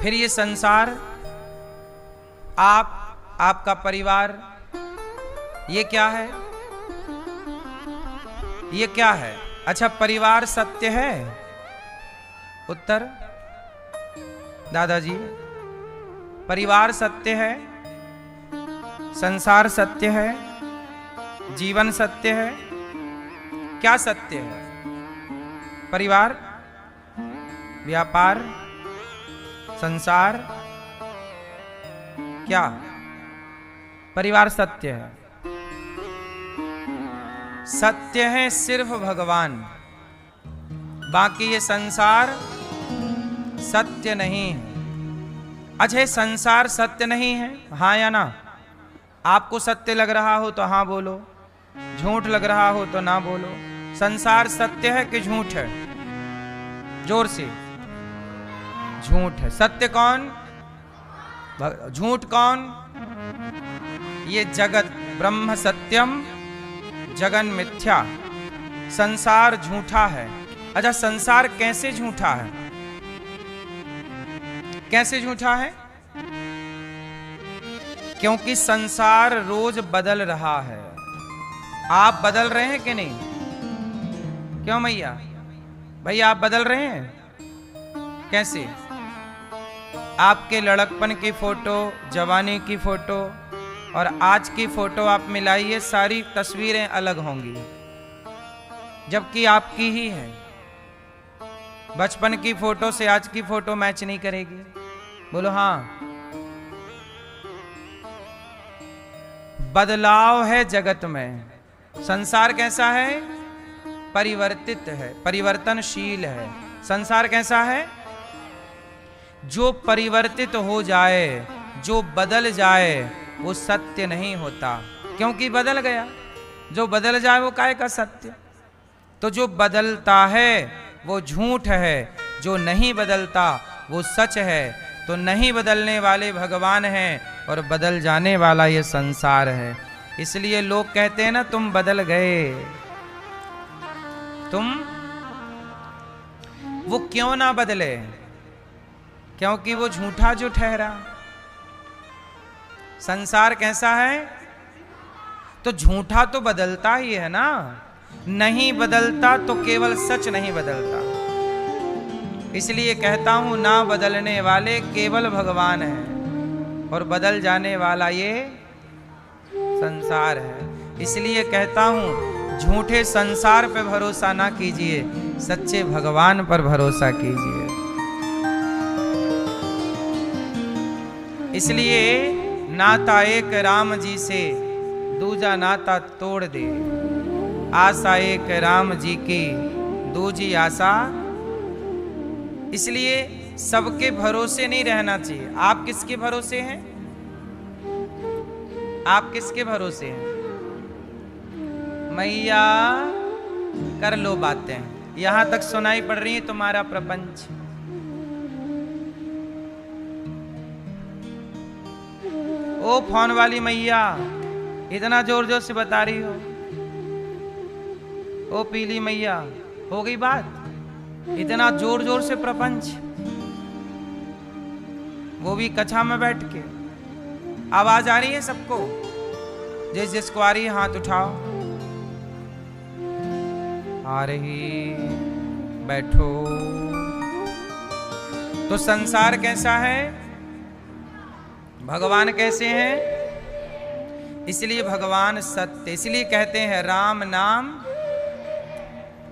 फिर ये संसार, आपका परिवार, ये क्या है? ये क्या है? अच्छा, परिवार सत्य है? उत्तर दादाजी, परिवार सत्य है, संसार सत्य है, जीवन सत्य है। क्या सत्य है? परिवार, व्यापार, संसार, क्या? परिवार सत्य है। सत्य है सिर्फ भगवान, बाकी ये संसार सत्य नहीं है। अच्छा, ये संसार सत्य नहीं है, हाँ या ना? आपको सत्य लग रहा हो तो हाँ बोलो, झूठ लग रहा हो तो ना बोलो। संसार सत्य है कि झूठ है? जोर से। झूठ है। सत्य कौन? झूठ कौन? ये जगत। ब्रह्म सत्यम जगन मिथ्या। संसार झूठा है। अच्छा, संसार कैसे झूठा है? कैसे झूठा है? क्योंकि संसार रोज बदल रहा है। आप बदल रहे हैं कि नहीं? क्यों मैया? भैया आप बदल रहे हैं? कैसे? आपके लड़कपन की फोटो, जवानी की फोटो और आज की फोटो आप मिलाइए, सारी तस्वीरें अलग होंगी, जबकि आपकी ही है। बचपन की फोटो से आज की फोटो मैच नहीं करेगी। बोलो हाँ। बदलाव है जगत में। संसार कैसा है? परिवर्तित है, परिवर्तनशील है। संसार कैसा है? जो परिवर्तित हो जाए, जो बदल जाए, वो सत्य नहीं होता, क्योंकि बदल गया। जो बदल जाए वो काय का सत्य? तो जो बदलता है वो झूठ है, जो नहीं बदलता वो सच है। तो नहीं बदलने वाले भगवान हैं और बदल जाने वाला ये संसार है। इसलिए लोग कहते हैं ना, तुम बदल गए। तुम, वो क्यों ना बदले? क्योंकि वो झूठा जो ठहरा। संसार कैसा है? तो झूठा तो बदलता ही है ना। नहीं बदलता तो केवल सच नहीं बदलता। इसलिए कहता हूं, ना बदलने वाले केवल भगवान हैं और बदल जाने वाला ये संसार है। इसलिए कहता हूं, झूठे संसार पे भरोसा ना कीजिए, सच्चे भगवान पर भरोसा कीजिए। इसलिए नाता एक राम जी से, दूजा नाता तोड़ दे। आशा एक राम जी की, दूजी आशा। इसलिए सबके भरोसे नहीं रहना चाहिए। आप किसके भरोसे हैं? आप किसके भरोसे हैं? मैया कर लो बातें, यहां तक सुनाई पड़ रही है तुम्हारा प्रपंच। ओ फोन वाली मैया, इतना जोर जोर से बता रही हो। ओ पीली मैया, हो गई बात? इतना जोर जोर से प्रपंच, वो भी कक्षा में बैठ के। आवाज आ रही है सबको? जिसको आ रही है हाथ उठाओ। आ रही, बैठो। तो संसार कैसा है? भगवान कैसे हैं? इसलिए भगवान सत्य। इसलिए कहते हैं राम नाम,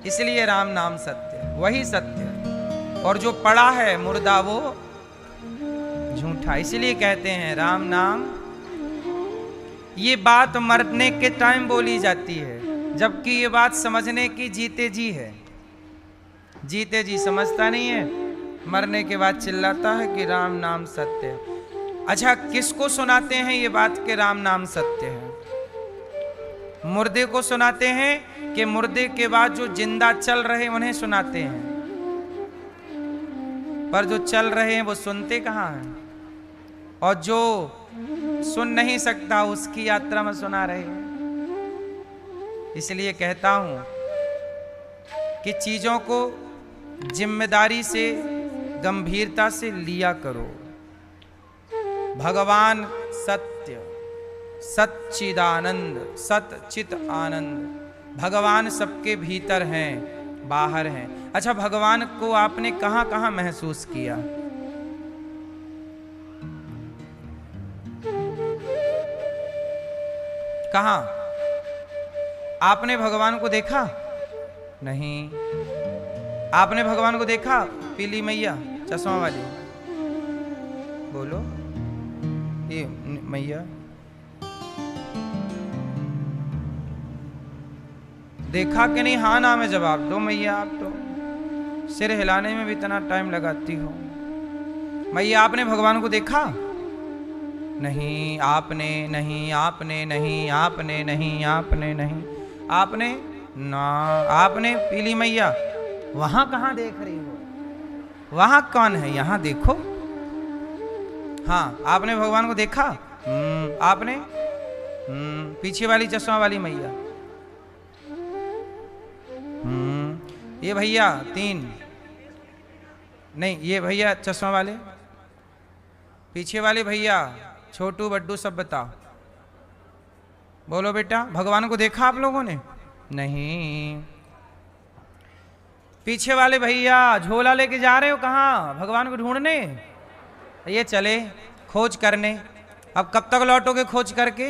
इसलिए राम नाम सत्य, वही सत्य। और जो पड़ा है मुर्दा वो झूठा। इसलिए कहते हैं राम नाम। ये बात मरने के टाइम बोली जाती है, जबकि ये बात समझने की जीते जी है। जीते जी समझता नहीं है, मरने के बाद चिल्लाता है कि राम नाम सत्य है। अच्छा, किसको सुनाते हैं ये बात कि राम नाम सत्य है? मुर्दे को सुनाते हैं कि मुर्दे के बाद जो जिंदा चल रहे उन्हें सुनाते हैं? पर जो चल रहे हैं वो सुनते कहाँ हैं? और जो सुन नहीं सकता उसकी यात्रा में सुना रहे हैं। इसलिए कहता हूं कि चीजों को जिम्मेदारी से गंभीरता से लिया करो। भगवान सत्य, सच्चिदानंद, सच्चित आनंद। भगवान सबके भीतर हैं, बाहर हैं। अच्छा, भगवान को आपने कहां कहां महसूस किया? कहां? आपने भगवान को देखा? नहीं। आपने भगवान को देखा? पीली मैया चश्मा वाली, बोलो ये मैया, देखा कि नहीं? हाँ ना में जवाब दो मैया। आप तो सिर हिलाने में भी इतना टाइम लगाती हो। मैया आपने भगवान को देखा? नहीं। आपने नहीं, आपने नहीं, आपने नहीं, आपने नहीं, आपने ना। आपने पीली मैया वहां कहां देख रही हो? वहां कौन है? यहां देखो। हाँ, आपने भगवान को देखा? आपने? पीछे वाली चश्मा वाली मैया। ये भैया 3 नहीं, ये भैया चश्मा वाले, पीछे वाले भैया, छोटू बड्डू सब बताओ। बोलो बेटा, भगवान को देखा आप लोगों ने? नहीं। पीछे वाले भैया झोला लेके जा रहे हो कहाँ? भगवान को ढूंढने? ये चले खोज करने। अब कब तक लौटोगे खोज करके?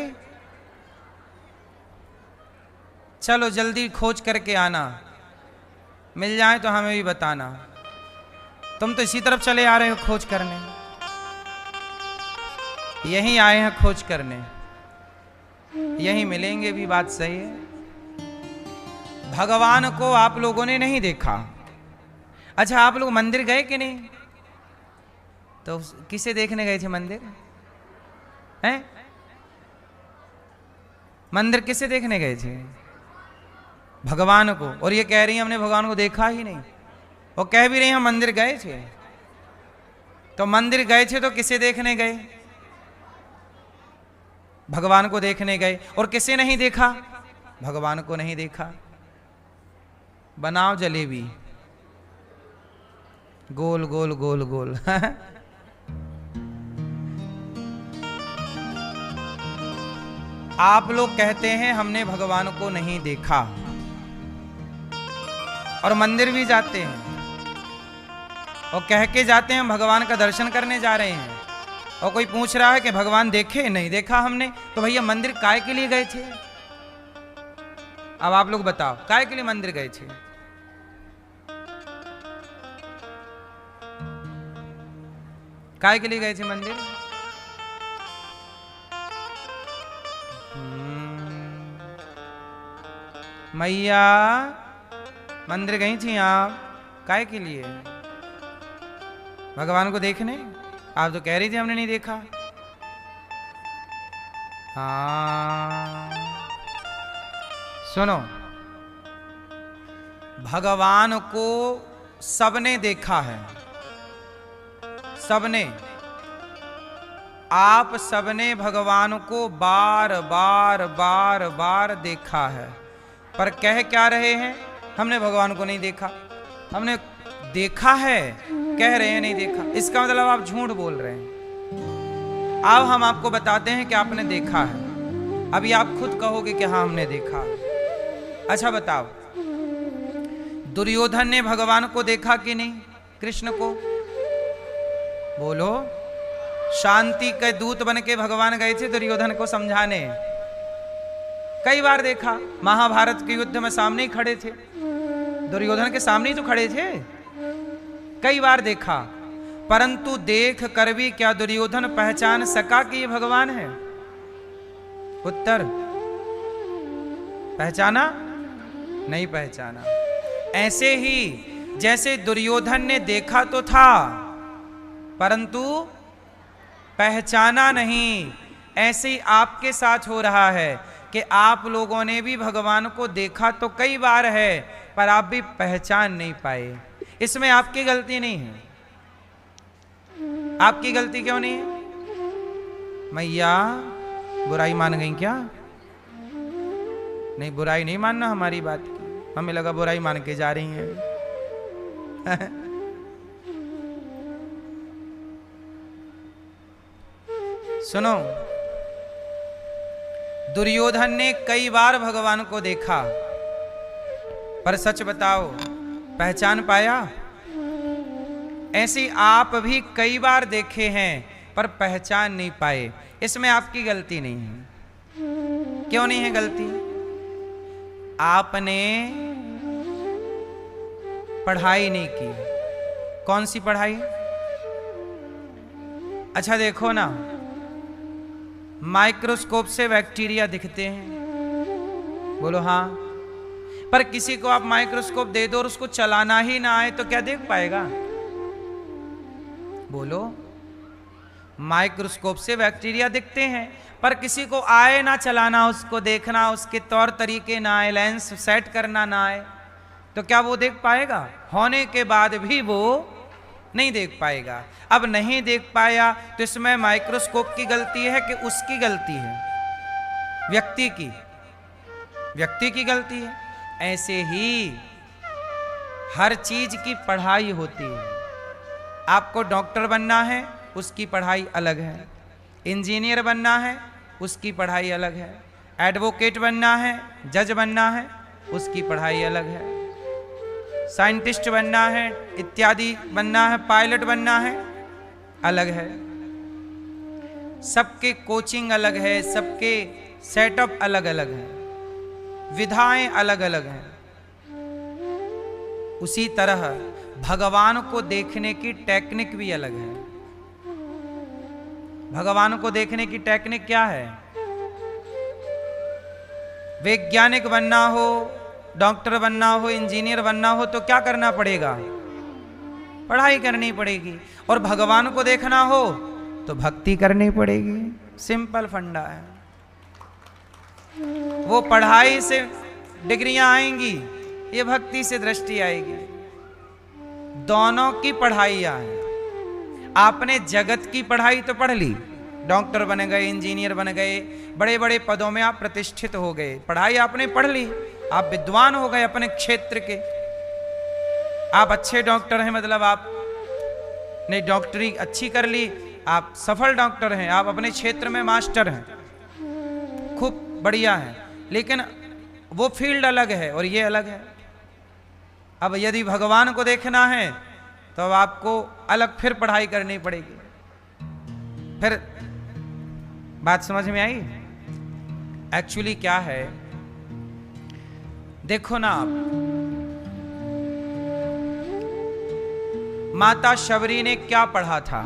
चलो जल्दी खोज करके आना, मिल जाए तो हमें भी बताना। तुम तो इसी तरफ चले आ रहे हो खोज करने, यहीं आए हैं खोज करने, यहीं मिलेंगे भी। बात सही है। भगवान को आप लोगों ने नहीं देखा। अच्छा, आप लोग मंदिर गए कि नहीं? तो किसे देखने गए थे मंदिर? हैं? मंदिर किसे देखने गए थे? भगवान को। और ये कह रही है हमने भगवान को देखा ही नहीं। वो कह भी रही हम मंदिर गए थे। तो मंदिर गए थे तो किसे देखने गए? भगवान को देखने गए। और किसे नहीं देखा? भगवान को नहीं देखा। बनाओ जलेबी, गोल गोल गोल गोल। आप लोग कहते हैं हमने भगवान को नहीं देखा, और मंदिर भी जाते हैं और कह के जाते हैं हम भगवान का दर्शन करने जा रहे हैं। और कोई पूछ रहा है कि भगवान देखे? नहीं देखा हमने। तो भैया मंदिर काय के लिए गए थे? अब आप लोग बताओ, काय के लिए मंदिर गए थे? काय के लिए गए थे मंदिर? मैया मंदिर गई थी आप, काय के लिए? भगवान को देखने? आप तो कह रही थी हमने नहीं देखा। हाँ, सुनो, भगवान को सबने देखा है, सबने। आप सबने भगवान को बार बार बार बार देखा है, पर कह क्या रहे हैं? हमने भगवान को नहीं देखा। हमने देखा है, कह रहे हैं नहीं देखा। इसका मतलब आप झूठ बोल रहे हैं। अब हम आपको बताते हैं कि आपने देखा है। अभी आप खुद कहोगे कि हाँ हमने देखा। अच्छा बताओ, दुर्योधन ने भगवान को देखा कि नहीं? कृष्ण को? बोलो। शांति के दूत बन के भगवान गए थे दुर्योधन को समझाने। कई बार देखा। महाभारत के युद्ध में सामने ही खड़े थे, दुर्योधन के सामने ही तो खड़े थे। कई बार देखा, परंतु देख कर भी क्या दुर्योधन पहचान सका कि ये भगवान है? उत्तर, पहचाना? नहीं पहचाना। ऐसे ही जैसे दुर्योधन ने देखा तो था, परंतु पहचाना नहीं, ऐसे ही आपके साथ हो रहा है कि आप लोगों ने भी भगवान को देखा तो कई बार है, पर आप भी पहचान नहीं पाए। इसमें आपकी गलती नहीं है। आपकी गलती क्यों नहीं है? मैया बुराई मान गई क्या? नहीं, बुराई नहीं मानना हमारी बात की। हमें लगा बुराई मान के जा रही हैं। सुनो, दुर्योधन ने कई बार भगवान को देखा, पर सच बताओ पहचान पाया? ऐसे आप भी कई बार देखे हैं पर पहचान नहीं पाए। इसमें आपकी गलती नहीं है। क्यों नहीं है गलती? आपने पढ़ाई नहीं की। कौन सी पढ़ाई? अच्छा देखो ना, माइक्रोस्कोप से बैक्टीरिया दिखते हैं, बोलो हाँ। पर किसी को आप माइक्रोस्कोप दे दो और उसको चलाना ही ना आए तो क्या देख पाएगा? बोलो। माइक्रोस्कोप से बैक्टीरिया दिखते हैं, पर किसी को आए ना चलाना, उसको देखना, उसके तौर तरीके ना आए, लेंस सेट करना ना आए, तो क्या वो देख पाएगा? होने के बाद भी वो नहीं देख पाएगा। अब नहीं देख पाया तो इसमें माइक्रोस्कोप की गलती है कि उसकी गलती है? व्यक्ति की गलती है। ऐसे ही हर चीज की पढ़ाई होती है। आपको डॉक्टर बनना है, उसकी पढ़ाई अलग है। इंजीनियर बनना है, उसकी पढ़ाई अलग है। एडवोकेट बनना है, जज बनना है, उसकी पढ़ाई अलग है। साइंटिस्ट बनना है, इत्यादि बनना है, पायलट बनना है, अलग है। सबके कोचिंग अलग है, सबके सेटअप अलग अलग है, विधाएं अलग अलग हैं। उसी तरह भगवान को देखने की टेक्निक भी अलग है। भगवान को देखने की टेक्निक क्या है? वैज्ञानिक बनना हो, डॉक्टर बनना हो, इंजीनियर बनना हो तो क्या करना पड़ेगा? पढ़ाई करनी पड़ेगी। और भगवान को देखना हो तो भक्ति करनी पड़ेगी। सिंपल फंडा है। वो पढ़ाई से डिग्रियां आएंगी, ये भक्ति से दृष्टि आएगी। दोनों की पढ़ाइयां हैं। आपने जगत की पढ़ाई तो पढ़ ली, डॉक्टर बन गए, इंजीनियर बन गए, बड़े बड़े पदों में आप प्रतिष्ठित हो गए, पढ़ाई आपने पढ़ ली, आप विद्वान हो गए अपने क्षेत्र के। आप अच्छे डॉक्टर हैं, मतलब आपने डॉक्टरी अच्छी कर ली, आप सफल डॉक्टर हैं, आप अपने क्षेत्र में मास्टर हैं, खूब बढ़िया है। लेकिन वो फील्ड अलग है और ये अलग है। अब यदि भगवान को देखना है तो अब आपको अलग फिर पढ़ाई करनी पड़ेगी। फिर बात समझ में आई? एक्चुअली क्या है, देखो ना, आप माता शबरी ने क्या पढ़ा था?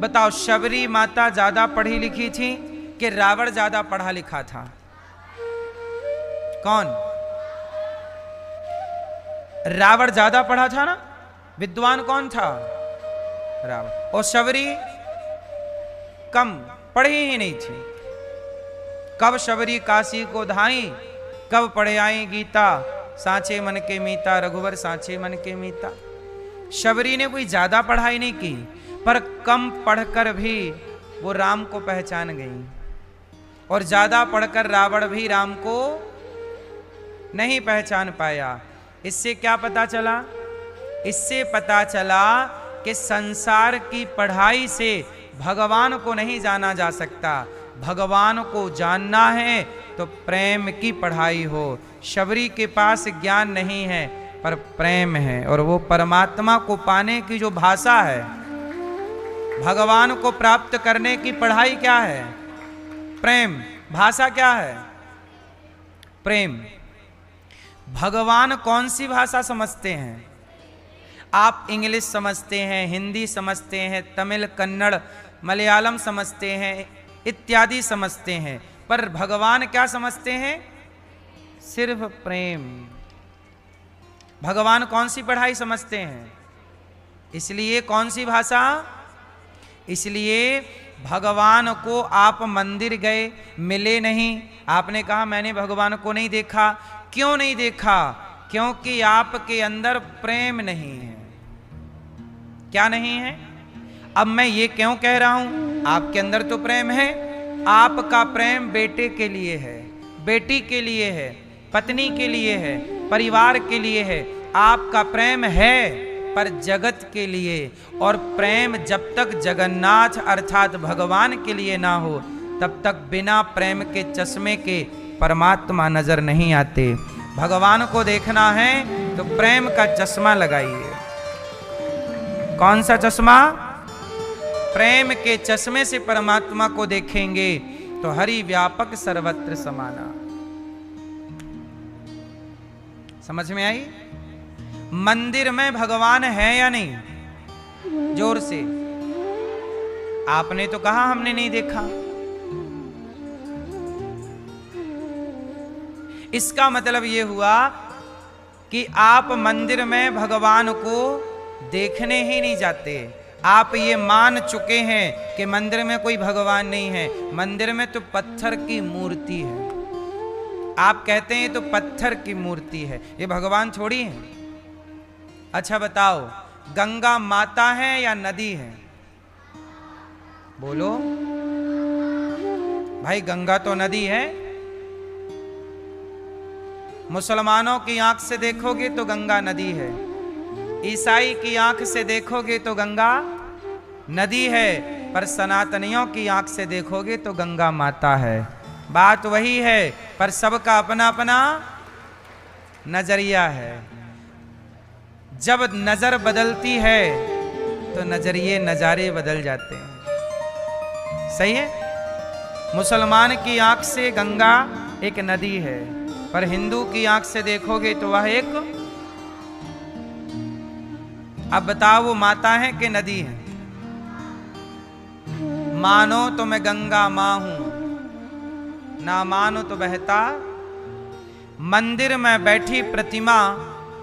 बताओ, शबरी माता ज्यादा पढ़ी लिखी थी कि रावण ज्यादा पढ़ा लिखा था? कौन? रावण ज्यादा पढ़ा था ना, विद्वान कौन था? रावण। और शबरी कम पढ़ी ही नहीं थी। कब शबरी काशी को धाई, कब पढ़े आई गीता, सांचे मन के मीता, रघुवर सांचे मन के मीता। शबरी ने कोई ज्यादा पढ़ाई नहीं की, पर कम पढ़कर भी वो राम को पहचान गई, और ज्यादा पढ़कर रावण भी राम को नहीं पहचान पाया। इससे क्या पता चला? इससे पता चला कि संसार की पढ़ाई से भगवान को नहीं जाना जा सकता। भगवान को जानना है तो प्रेम की पढ़ाई हो। शबरी के पास ज्ञान नहीं है पर प्रेम है, और वो परमात्मा को पाने की जो भाषा है, भगवान को प्राप्त करने की पढ़ाई क्या है? प्रेम। भाषा क्या है? प्रेम। भगवान कौन सी भाषा समझते हैं? आप इंग्लिश समझते हैं, हिंदी समझते हैं, तमिल, कन्नड़, मलयालम समझते हैं, इत्यादि समझते हैं, पर भगवान क्या समझते हैं? सिर्फ प्रेम। भगवान कौन सी पढ़ाई समझते हैं? इसलिए कौन सी भाषा? इसलिए भगवान को आप मंदिर गए, मिले नहीं, आपने कहा मैंने भगवान को नहीं देखा। क्यों नहीं देखा? क्योंकि आपके अंदर प्रेम नहीं है। क्या नहीं है? अब मैं ये क्यों कह रहा हूं? आपके अंदर तो प्रेम है। आपका प्रेम बेटे के लिए है, बेटी के लिए है, पत्नी के लिए है, परिवार के लिए है। आपका प्रेम है, पर जगत के लिए। और प्रेम जब तक जगन्नाथ अर्थात भगवान के लिए ना हो तब तक बिना प्रेम के चश्मे के परमात्मा नजर नहीं आते। भगवान को देखना है तो प्रेम का चश्मा लगाइए। कौन सा चश्मा? प्रेम के चश्मे से परमात्मा को देखेंगे तो हरि व्यापक सर्वत्र समाना। समझ में आई? मंदिर में भगवान है या नहीं? जोर से। आपने तो कहा हमने नहीं देखा। इसका मतलब यह हुआ कि आप मंदिर में भगवान को देखने ही नहीं जाते। आप ये मान चुके हैं कि मंदिर में कोई भगवान नहीं है, मंदिर में तो पत्थर की मूर्ति है। आप कहते हैं तो पत्थर की मूर्ति है, ये भगवान थोड़ी है। अच्छा बताओ, गंगा माता है या नदी है? बोलो भाई, गंगा तो नदी है। मुसलमानों की आंख से देखोगे तो गंगा नदी है, ईसाई की आंख से देखोगे तो गंगा नदी है, पर सनातनियों की आंख से देखोगे तो गंगा माता है। बात वही है, पर सबका अपना अपना नजरिया है। जब नजर बदलती है तो नजरिए नजारे बदल जाते हैं। सही है? मुसलमान की आंख से गंगा एक नदी है, पर हिंदू की आंख से देखोगे तो वह एक, अब बताओ वो माता है कि नदी है? मानो तो मैं गंगा मां हूं, ना मानो तो बहता। मंदिर में बैठी प्रतिमा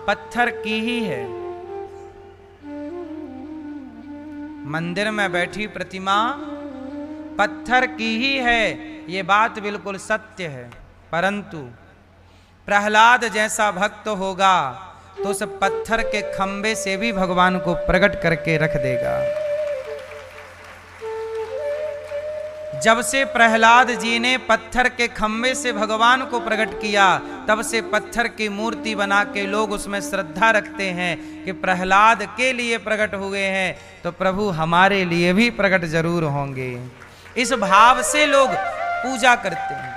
पत्थर की ही है। मंदिर में बैठी प्रतिमा पत्थर की ही है, ये बात बिल्कुल सत्य है। परंतु प्रहलाद जैसा भक्त होगा तो उस पत्थर के खंबे से भी भगवान को प्रकट करके रख देगा। जब से प्रहलाद जी ने पत्थर के खंबे से भगवान को प्रकट किया, तब से पत्थर की मूर्ति बना के लोग उसमें श्रद्धा रखते हैं कि प्रहलाद के लिए प्रकट हुए हैं तो प्रभु हमारे लिए भी प्रकट जरूर होंगे। इस भाव से लोग पूजा करते हैं।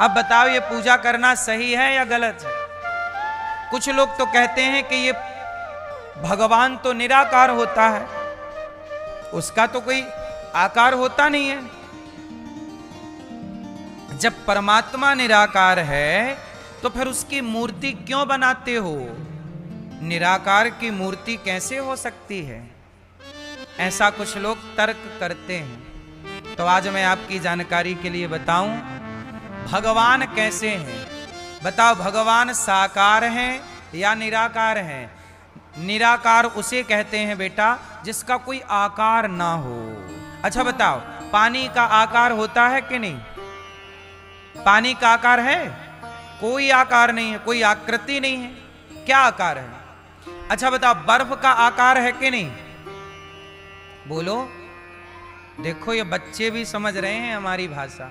अब बताओ, ये पूजा करना सही है या गलत है? कुछ लोग तो कहते हैं कि ये भगवान तो निराकार होता है, उसका तो कोई आकार होता नहीं है। जब परमात्मा निराकार है तो फिर उसकी मूर्ति क्यों बनाते हो? निराकार की मूर्ति कैसे हो सकती है? ऐसा कुछ लोग तर्क करते हैं। तो आज मैं आपकी जानकारी के लिए बताऊं, भगवान कैसे हैं। बताओ, भगवान साकार हैं या निराकार हैं? निराकार उसे कहते हैं बेटा जिसका कोई आकार ना हो। अच्छा बताओ, पानी का आकार होता है कि नहीं? पानी का आकार है? कोई आकार नहीं है, कोई आकृति नहीं है। क्या आकार है? अच्छा बताओ, बर्फ का आकार है कि नहीं? बोलो। देखो, ये बच्चे भी समझ रहे हैं हमारी भाषा,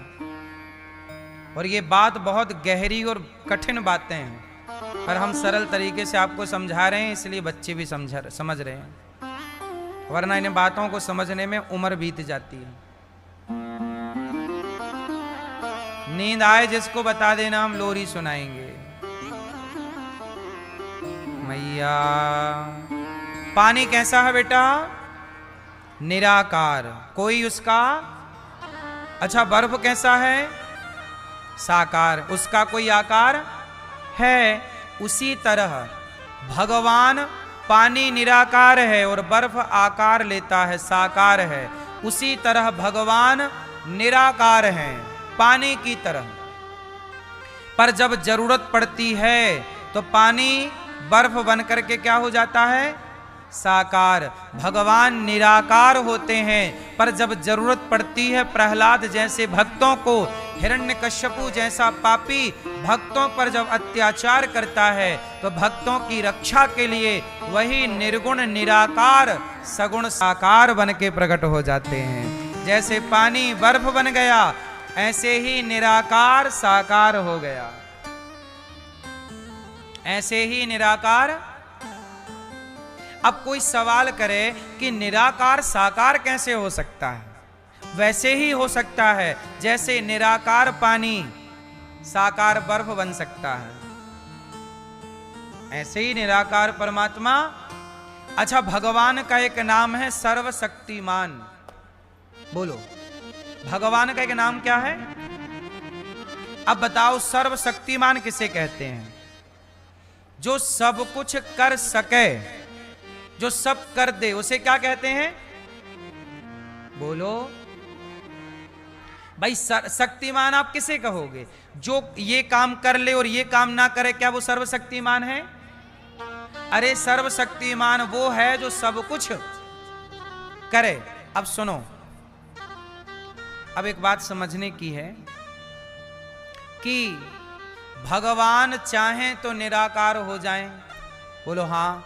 और ये बात बहुत गहरी और कठिन बातें हैं, पर हम सरल तरीके से आपको समझा रहे हैं, इसलिए बच्चे भी समझ रहे हैं, वरना इन बातों को समझने में उम्र बीत जाती है। नींद आए जिसको बता देना, हम लोरी सुनाएंगे। मैया, पानी कैसा है बेटा? निराकार, कोई उसका। अच्छा, बर्फ कैसा है? साकार, उसका कोई आकार है। उसी तरह भगवान पानी निराकार है और बर्फ आकार लेता है, साकार है। उसी तरह भगवान निराकार हैं, पानी की तरह। पर जब जरूरत पड़ती है तो पानी बर्फ बन करके क्या हो जाता है? साकार। भगवान निराकार होते हैं, पर जब जरूरत पड़ती है प्रहलाद जैसे भक्तों को, हिरण्यकश्यपु जैसा पापी भक्तों पर जब अत्याचार करता है, तो भक्तों की रक्षा के लिए वही निर्गुण निराकार सगुण साकार बन के प्रकट हो जाते हैं। जैसे पानी बर्फ बन गया, ऐसे ही निराकार साकार हो गया। ऐसे ही निराकार। अब कोई सवाल करे कि निराकार साकार कैसे हो सकता है? वैसे ही हो सकता है जैसे निराकार पानी साकार बर्फ बन सकता है, ऐसे ही निराकार परमात्मा। अच्छा, भगवान का एक नाम है सर्वशक्तिमान। बोलो, भगवान का एक नाम क्या है? अब बताओ, सर्वशक्तिमान किसे कहते हैं? जो सब कुछ कर सके, जो सब कर दे, उसे क्या कहते हैं? बोलो भाई, शक्तिमान आप किसे कहोगे? जो ये काम कर ले और ये काम ना करे, क्या वो सर्वशक्तिमान है? अरे सर्वशक्तिमान वो है जो सब कुछ करे। अब सुनो, अब एक बात समझने की है कि भगवान चाहें तो निराकार हो जाएं, बोलो हाँ,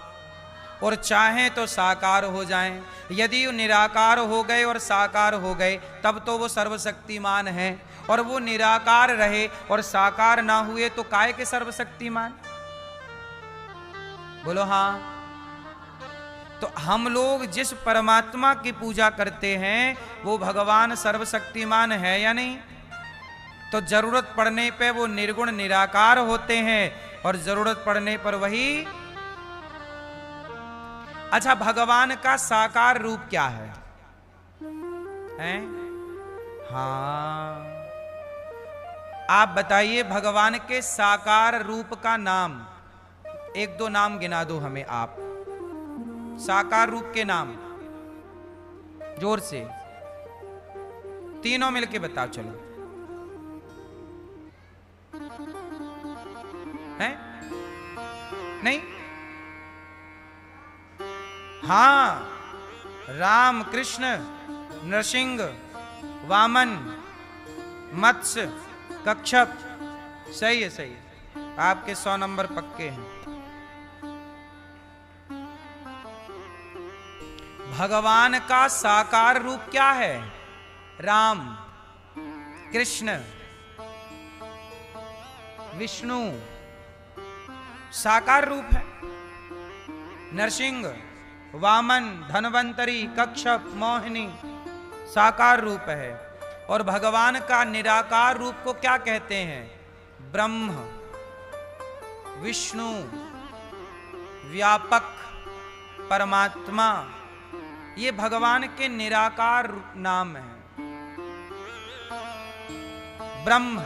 और चाहें तो साकार हो जाएं। यदि वो निराकार हो गए और साकार हो गए तब तो वो सर्वशक्तिमान है, और वो निराकार रहे और साकार ना हुए तो काय के सर्वशक्तिमान? बोलो हाँ। तो हम लोग जिस परमात्मा की पूजा करते हैं वो भगवान सर्वशक्तिमान है या नहीं? तो जरूरत पड़ने पे वो निर्गुण निराकार होते हैं और जरूरत पड़ने पर वही। अच्छा, भगवान का साकार रूप क्या है? हैं? हाँ, आप बताइए भगवान के साकार रूप का नाम, एक दो नाम गिना दो हमें आप, साकार रूप के नाम, जोर से, तीनों मिलके बताओ। चलो, हैं? नहीं? हाँ, राम, कृष्ण, नृसिंह, वामन, मत्स्य, कच्छप। सही है, सही है, आपके 100 नंबर पक्के हैं। भगवान का साकार रूप क्या है? राम, कृष्ण, विष्णु साकार रूप है। नरसिंह, वामन, धन्वंतरी, कच्छप, मोहिनी साकार रूप है। और भगवान का निराकार रूप को क्या कहते हैं? ब्रह्म, विष्णु, व्यापक, परमात्मा, ये भगवान के निराकार नाम है। ब्रह्म,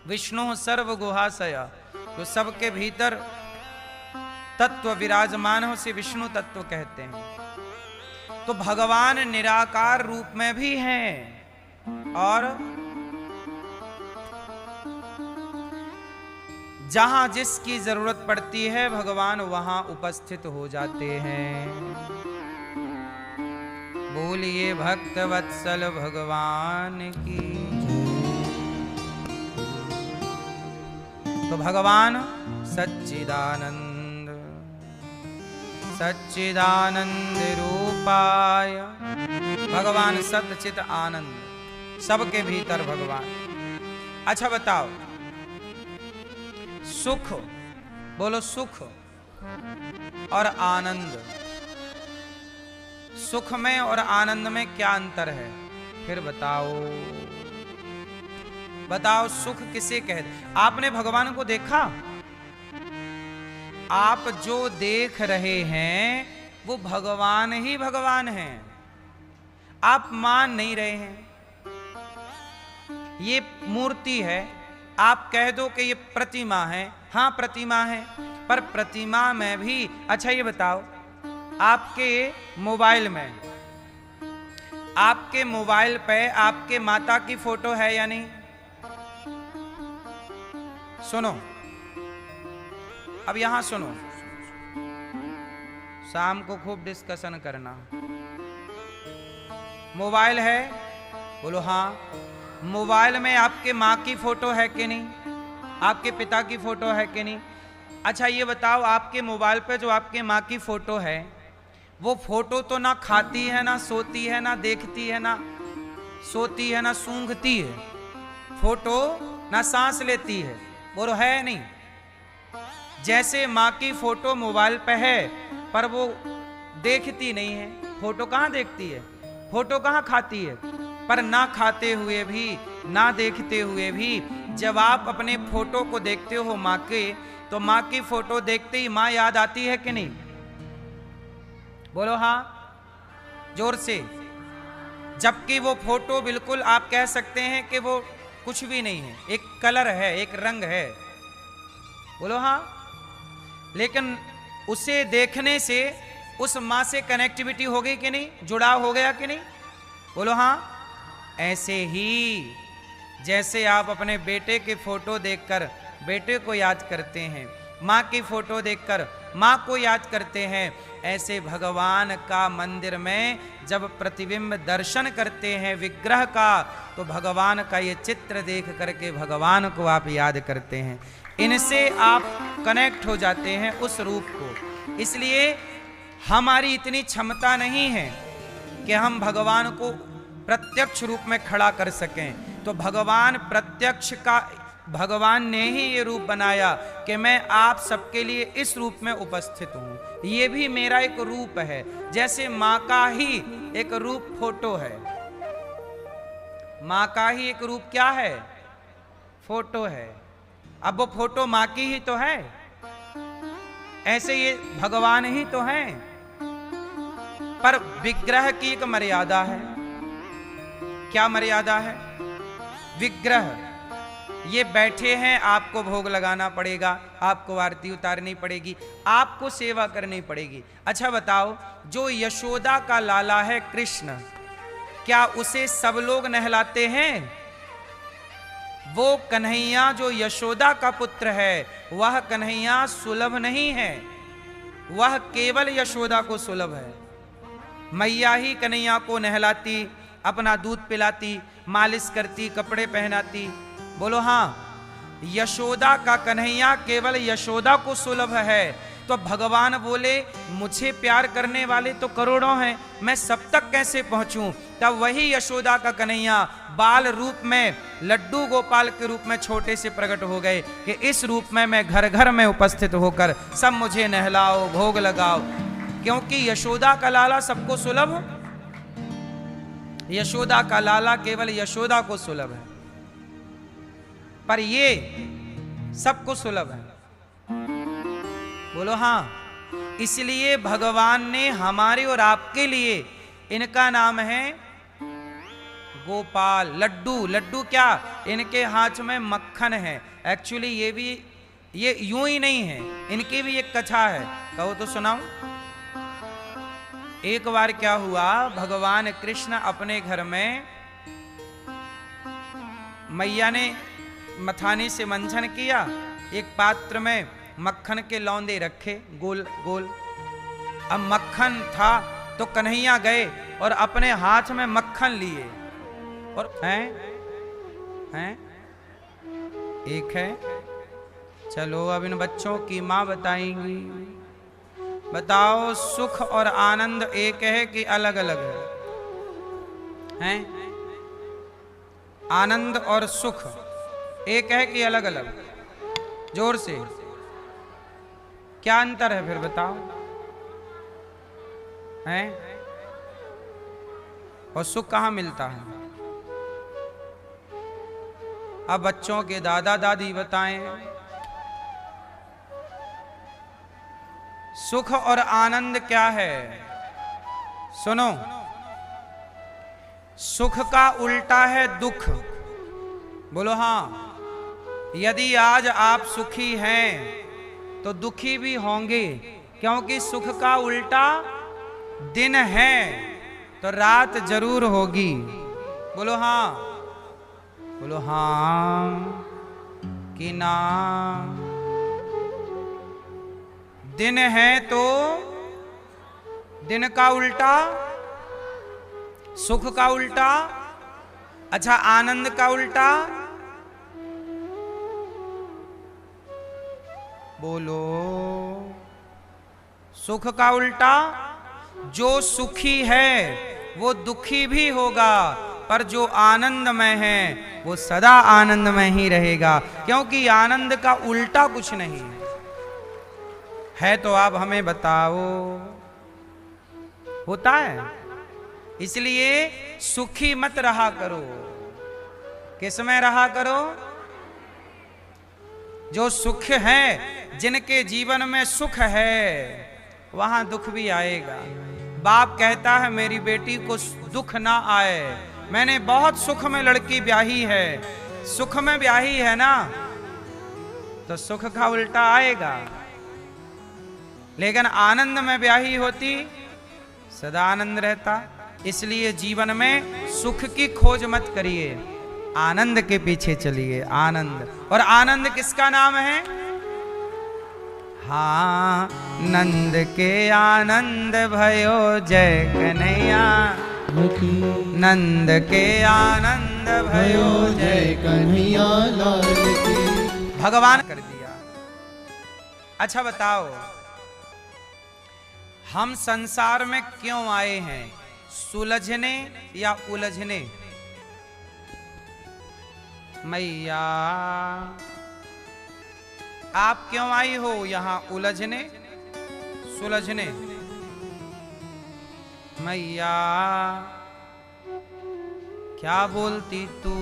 विष्णु सर्वगुहाशय, जो सबके भीतर तत्व विराजमान हो, से विष्णु तत्व कहते हैं। तो भगवान निराकार रूप में भी हैं और जहां जिसकी जरूरत पड़ती है भगवान वहां उपस्थित हो जाते हैं। बोलिए भक्त वत्सल भगवान की। तो भगवान सच्चिदानंद, सच्चिदानंद रूपाय, भगवान सच्चित आनंद, सबके भीतर भगवान। अच्छा बताओ, सुख, बोलो सुख और आनंद, सुख में और आनंद में क्या अंतर है? फिर बताओ, बताओ सुख किसे कहते? आपने भगवान को देखा? आप जो देख रहे हैं वो भगवान ही भगवान हैं, आप मान नहीं रहे हैं। ये मूर्ति है, आप कह दो कि ये प्रतिमा है, हाँ प्रतिमा है, पर प्रतिमा में भी, अच्छा ये बताओ, आपके मोबाइल में, आपके मोबाइल पे आपके माता की फोटो है या नहीं? सुनो, अब यहां सुनो, शाम को खूब डिस्कशन करना। मोबाइल है? बोलो हाँ। मोबाइल में आपके माँ की फोटो है कि नहीं? आपके पिता की फोटो है कि नहीं? अच्छा ये बताओ, आपके मोबाइल पे जो आपके माँ की फोटो है, वो फोटो तो ना खाती है, ना सोती है, ना देखती है, ना सोती है, ना सूंघती है, फोटो ना सांस लेती है, बोलो है नहीं? जैसे माँ की फोटो मोबाइल पे है पर वो देखती नहीं है। फोटो कहाँ देखती है, फोटो कहाँ खाती है। पर ना खाते हुए भी, ना देखते हुए भी जब आप अपने फोटो को देखते हो माँ के, तो माँ की फोटो देखते ही माँ याद आती है कि नहीं? बोलो हाँ, जोर से। जबकि वो फोटो बिल्कुल आप कह सकते हैं कि वो कुछ भी नहीं है, एक कलर है, एक रंग है। बोलो हाँ। लेकिन उसे देखने से उस माँ से कनेक्टिविटी हो गई कि नहीं, जुड़ाव हो गया कि नहीं? बोलो हाँ। ऐसे ही जैसे आप अपने बेटे के फोटो देखकर बेटे को याद करते हैं, माँ की फोटो देखकर माँ को याद करते हैं, ऐसे भगवान का मंदिर में जब प्रतिबिंब दर्शन करते हैं विग्रह का, तो भगवान का ये चित्र देख करके भगवान को आप याद करते हैं। इनसे आप कनेक्ट हो जाते हैं उस रूप को। इसलिए हमारी इतनी क्षमता नहीं है कि हम भगवान को प्रत्यक्ष रूप में खड़ा कर सकें। तो भगवान प्रत्यक्ष का, भगवान ने ही ये रूप बनाया कि मैं आप सबके लिए इस रूप में उपस्थित हूं। ये भी मेरा एक रूप है, जैसे माँ का ही एक रूप फोटो है। माँ का ही एक रूप क्या है? फोटो है। अब वो फोटो माँ की ही तो है, ऐसे ये भगवान ही तो हैं। पर विग्रह की एक मर्यादा है। क्या मर्यादा है? विग्रह ये बैठे हैं, आपको भोग लगाना पड़ेगा, आपको आरती उतारनी पड़ेगी, आपको सेवा करनी पड़ेगी। अच्छा बताओ, जो यशोदा का लाला है कृष्ण, क्या उसे सब लोग नहलाते हैं? वो कन्हैया जो यशोदा का पुत्र है, वह कन्हैया सुलभ नहीं है, वह केवल यशोदा को सुलभ है। मैया ही कन्हैया को नहलाती, अपना दूध पिलाती, मालिश करती, कपड़े पहनाती। बोलो हाँ। यशोदा का कन्हैया केवल यशोदा को सुलभ है। तो भगवान बोले मुझे प्यार करने वाले तो करोड़ों हैं, मैं सब तक कैसे पहुंचूं? तब वही यशोदा का कन्हैया बाल रूप में, लड्डू गोपाल के रूप में छोटे से प्रकट हो गए कि इस रूप में मैं घर घर में उपस्थित होकर सब मुझे नहलाओ, भोग लगाओ। क्योंकि यशोदा का लाला सबको सुलभ, यशोदा का लाला केवल यशोदा को सुलभ है, पर ये सबको सुलभ है। बोलो हाँ। इसलिए भगवान ने हमारे और आपके लिए, इनका नाम है गोपाल। लड्डू, लड्डू क्या? इनके हाथ में मक्खन है। एक्चुअली ये भी, ये यूं ही नहीं है, इनकी भी एक कथा है, कहो तो सुनाऊं। एक बार क्या हुआ, भगवान कृष्ण अपने घर में, मैया ने मथानी से मंथन किया, एक पात्र में मक्खन के लौंदे रखे गोल गोल। अब मक्खन था तो कन्हैया गए और अपने हाथ में मक्खन लिए और हैं एक है। चलो अब इन बच्चों की माँ बताएंगी। बताओ, सुख और आनंद एक है कि अलग अलग है? हैं? आनंद और सुख एक है कि अलग अलग? जोर से, क्या अंतर है फिर बताओ? हैं? और सुख कहाँ मिलता है? अब बच्चों के दादा दादी बताएं। सुख और आनंद क्या है? सुनो, सुख का उल्टा है दुख। बोलो हाँ। यदि आज आप सुखी हैं तो दुखी भी होंगे, क्योंकि सुख का उल्टा दिन है तो रात जरूर होगी। बोलो हाँ। बोलो हाँ कि ना? दिन है तो दिन का उल्टा सुख का उल्टा। अच्छा, आनंद का उल्टा? बोलो। सुख का उल्टा, जो सुखी है वो दुखी भी होगा, पर जो आनंदमय है वो सदा आनंदमय ही रहेगा, क्योंकि आनंद का उल्टा कुछ नहीं है। है तो आप हमें बताओ। होता है, इसलिए सुखी मत रहा करो। किसमें रहा करो? जो सुख है, जिनके जीवन में सुख है वहां दुख भी आएगा। बाप कहता है मेरी बेटी को दुख ना आए। मैंने बहुत सुख में लड़की ब्याही है, सुख में ब्याही है ना, तो सुख का उल्टा आएगा। लेकिन आनंद में ब्याही होती सदा आनंद रहता। इसलिए जीवन में सुख की खोज मत करिए, आनंद के पीछे चलिए। आनंद, और आनंद किसका नाम है? हाँ, नंद के आनंद भयो जय कन्हैया, नंद के आनंद भयो जय कन्हैया लाल की। भगवान कर दिया। अच्छा बताओ, हम संसार में क्यों आए हैं? सुलझने या उलझने? मैया आप क्यों आई हो यहां? उलझने, सुलझने? मैया क्या बोलती तू?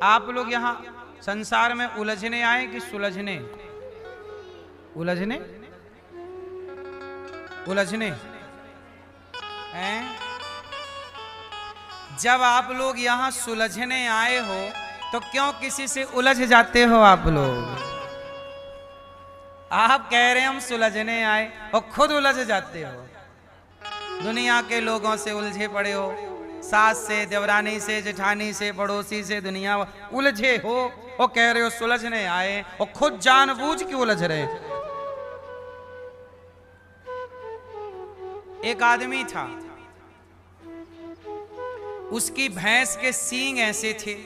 आप लोग यहां संसार में उलझने आए कि सुलझने? उलझने, उलझने हैं? जब आप लोग यहां सुलझने आए हो तो क्यों किसी से उलझ जाते हो आप लोग? आप कह रहे हैं हम सुलझने आए और खुद उलझ जाते हो। दुनिया के लोगों से उलझे पड़े हो, सास से, देवरानी से, जेठानी से, पड़ोसी से, दुनिया उलझे हो और कह रहे हो सुलझने आए, और खुद जानबूझ के उलझ रहे। एक आदमी था, उसकी भैंस के सींग ऐसे थे,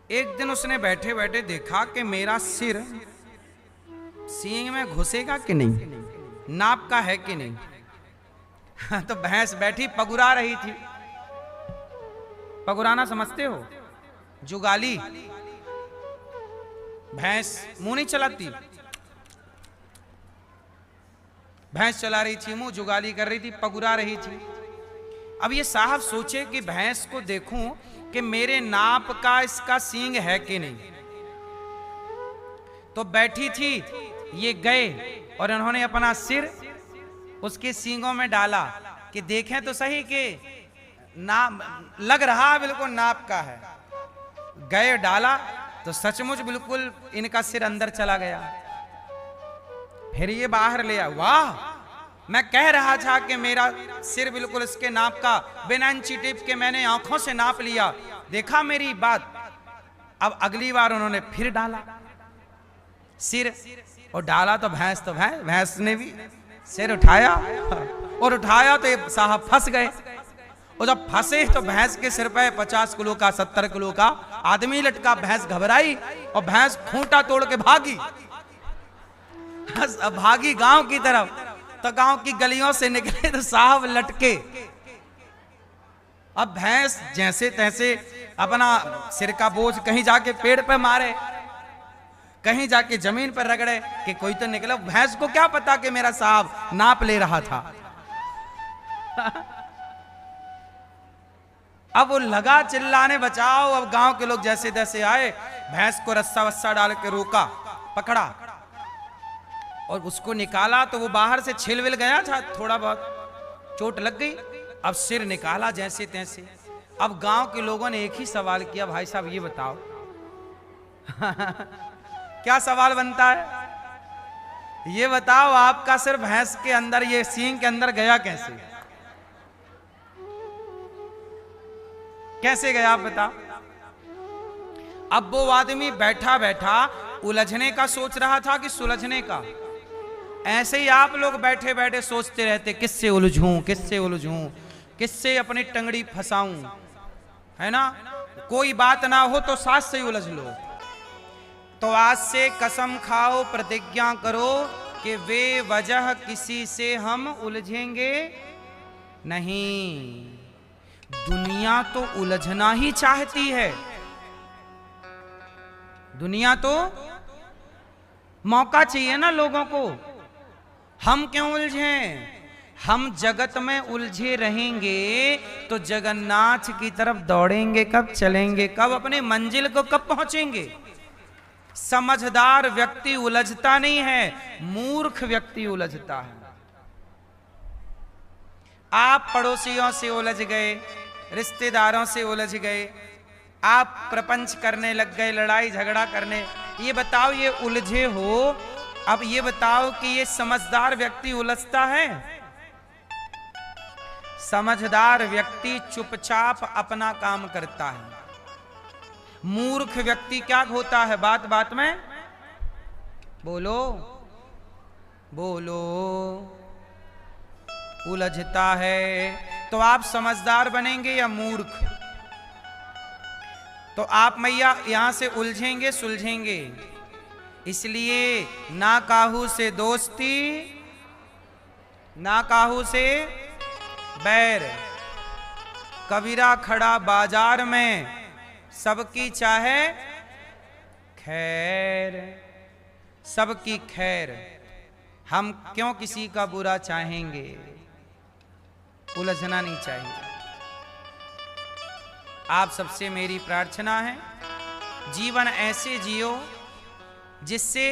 एक दिन उसने बैठे बैठे देखा कि मेरा सिर सींग में घुसेगा कि नहीं, नाप का है कि नहीं। तो भैंस बैठी पगुरा रही थी। पगुराना समझते हो? जुगाली। भैंस मुंह नहीं चलाती, भैंस चला रही थी, मुंह जुगाली कर रही थी, पगुरा रही थी। अब ये साहब सोचे कि भैंस को देखूं कि मेरे नाप का इसका सींग है कि नहीं। तो बैठी थी, ये गए और उन्होंने अपना सिर उसके सींगों में डाला कि देखें तो सही कि नाप लग रहा बिल्कुल नाप का है। गए, डाला तो सचमुच बिल्कुल इनका सिर अंदर चला गया। फिर ये बाहर ले आया, वाह मैं कह रहा था कि मेरा सिर बिल्कुल इसके नाप का, बिना इंची टेप के मैंने आंखों से नाप लिया, देखा मेरी बात। अब अगली बार उन्होंने फिर डाला सिर, और डाला तो भैंस ने भी सिर उठाया, और उठाया तो ये साहब फंस गए। और जब फंसे तो भैंस के सिर पे 50 किलो का, 70 किलो का आदमी लटका। भैंस घबराई और भैंस खूंटा तोड़ के भागी, भागी गांव की तरफ। तो गांव की गलियों से निकले तो साहब लटके। अब भैंस जैसे तैसे अपना सिर का बोझ कहीं जाके पेड़ पे मारे, कहीं जाके जमीन पर रगड़े कि कोई तो निकला। भैंस को क्या पता कि मेरा साहब नाप ले रहा था। अब वो लगा चिल्लाने, बचाओ। अब गांव के लोग जैसे तैसे आए, भैंस को रस्सा वस्सा डाल के रोका, पकड़ा और उसको निकाला। तो वो बाहर से छिलविल गया था, थोड़ा बहुत चोट लग गई। अब सिर निकाला जैसे तैसे। अब गांव के लोगों ने एक ही सवाल किया, भाई साहब ये बताओ। क्या सवाल बनता है? ये बताओ आपका सिर भैंस के अंदर, ये सींग के अंदर गया कैसे? कैसे गया आप बताओ। अब वो आदमी बैठा बैठा उलझने का सोच रहा था कि सुलझने का। ऐसे ही आप लोग बैठे बैठे सोचते रहते, किससे उलझूं, किससे उलझूं, किससे अपनी टंगड़ी फंसाऊं, है ना। कोई बात ना हो तो सास से उलझ लो। तो आज से कसम खाओ, प्रतिज्ञा करो कि वे वजह किसी से हम उलझेंगे नहीं, दुनिया तो उलझना ही चाहती है। दुनिया तो मौका चाहिए ना लोगों को। हम क्यों उलझें? हम जगत में उलझे रहेंगे तो जगन्नाथ की तरफ दौड़ेंगे कब, चलेंगे कब, अपने मंजिल को कब पहुंचेंगे? समझदार व्यक्ति उलझता नहीं है, मूर्ख व्यक्ति उलझता है। आप पड़ोसियों से उलझ गए, रिश्तेदारों से उलझ गए, आप प्रपंच करने लग गए, लड़ाई झगड़ा करने। ये बताओ, ये उलझे हो। अब ये बताओ कि ये समझदार व्यक्ति उलझता है? समझदार व्यक्ति चुपचाप अपना काम करता है। मूर्ख व्यक्ति क्या होता है? बात बात में बोलो बोलो, उलझता है। तो आप समझदार बनेंगे या मूर्ख? तो आप मैया यहां से उलझेंगे सुलझेंगे। इसलिए ना काहू से दोस्ती, ना काहू से बैर। कबीरा खड़ा बाजार में, सबकी चाहे खैर, सबकी खैर। हम क्यों किसी का बुरा चाहेंगे? उलझना नहीं चाहिए। आप सबसे मेरी प्रार्थना है, जीवन ऐसे जियो जिससे,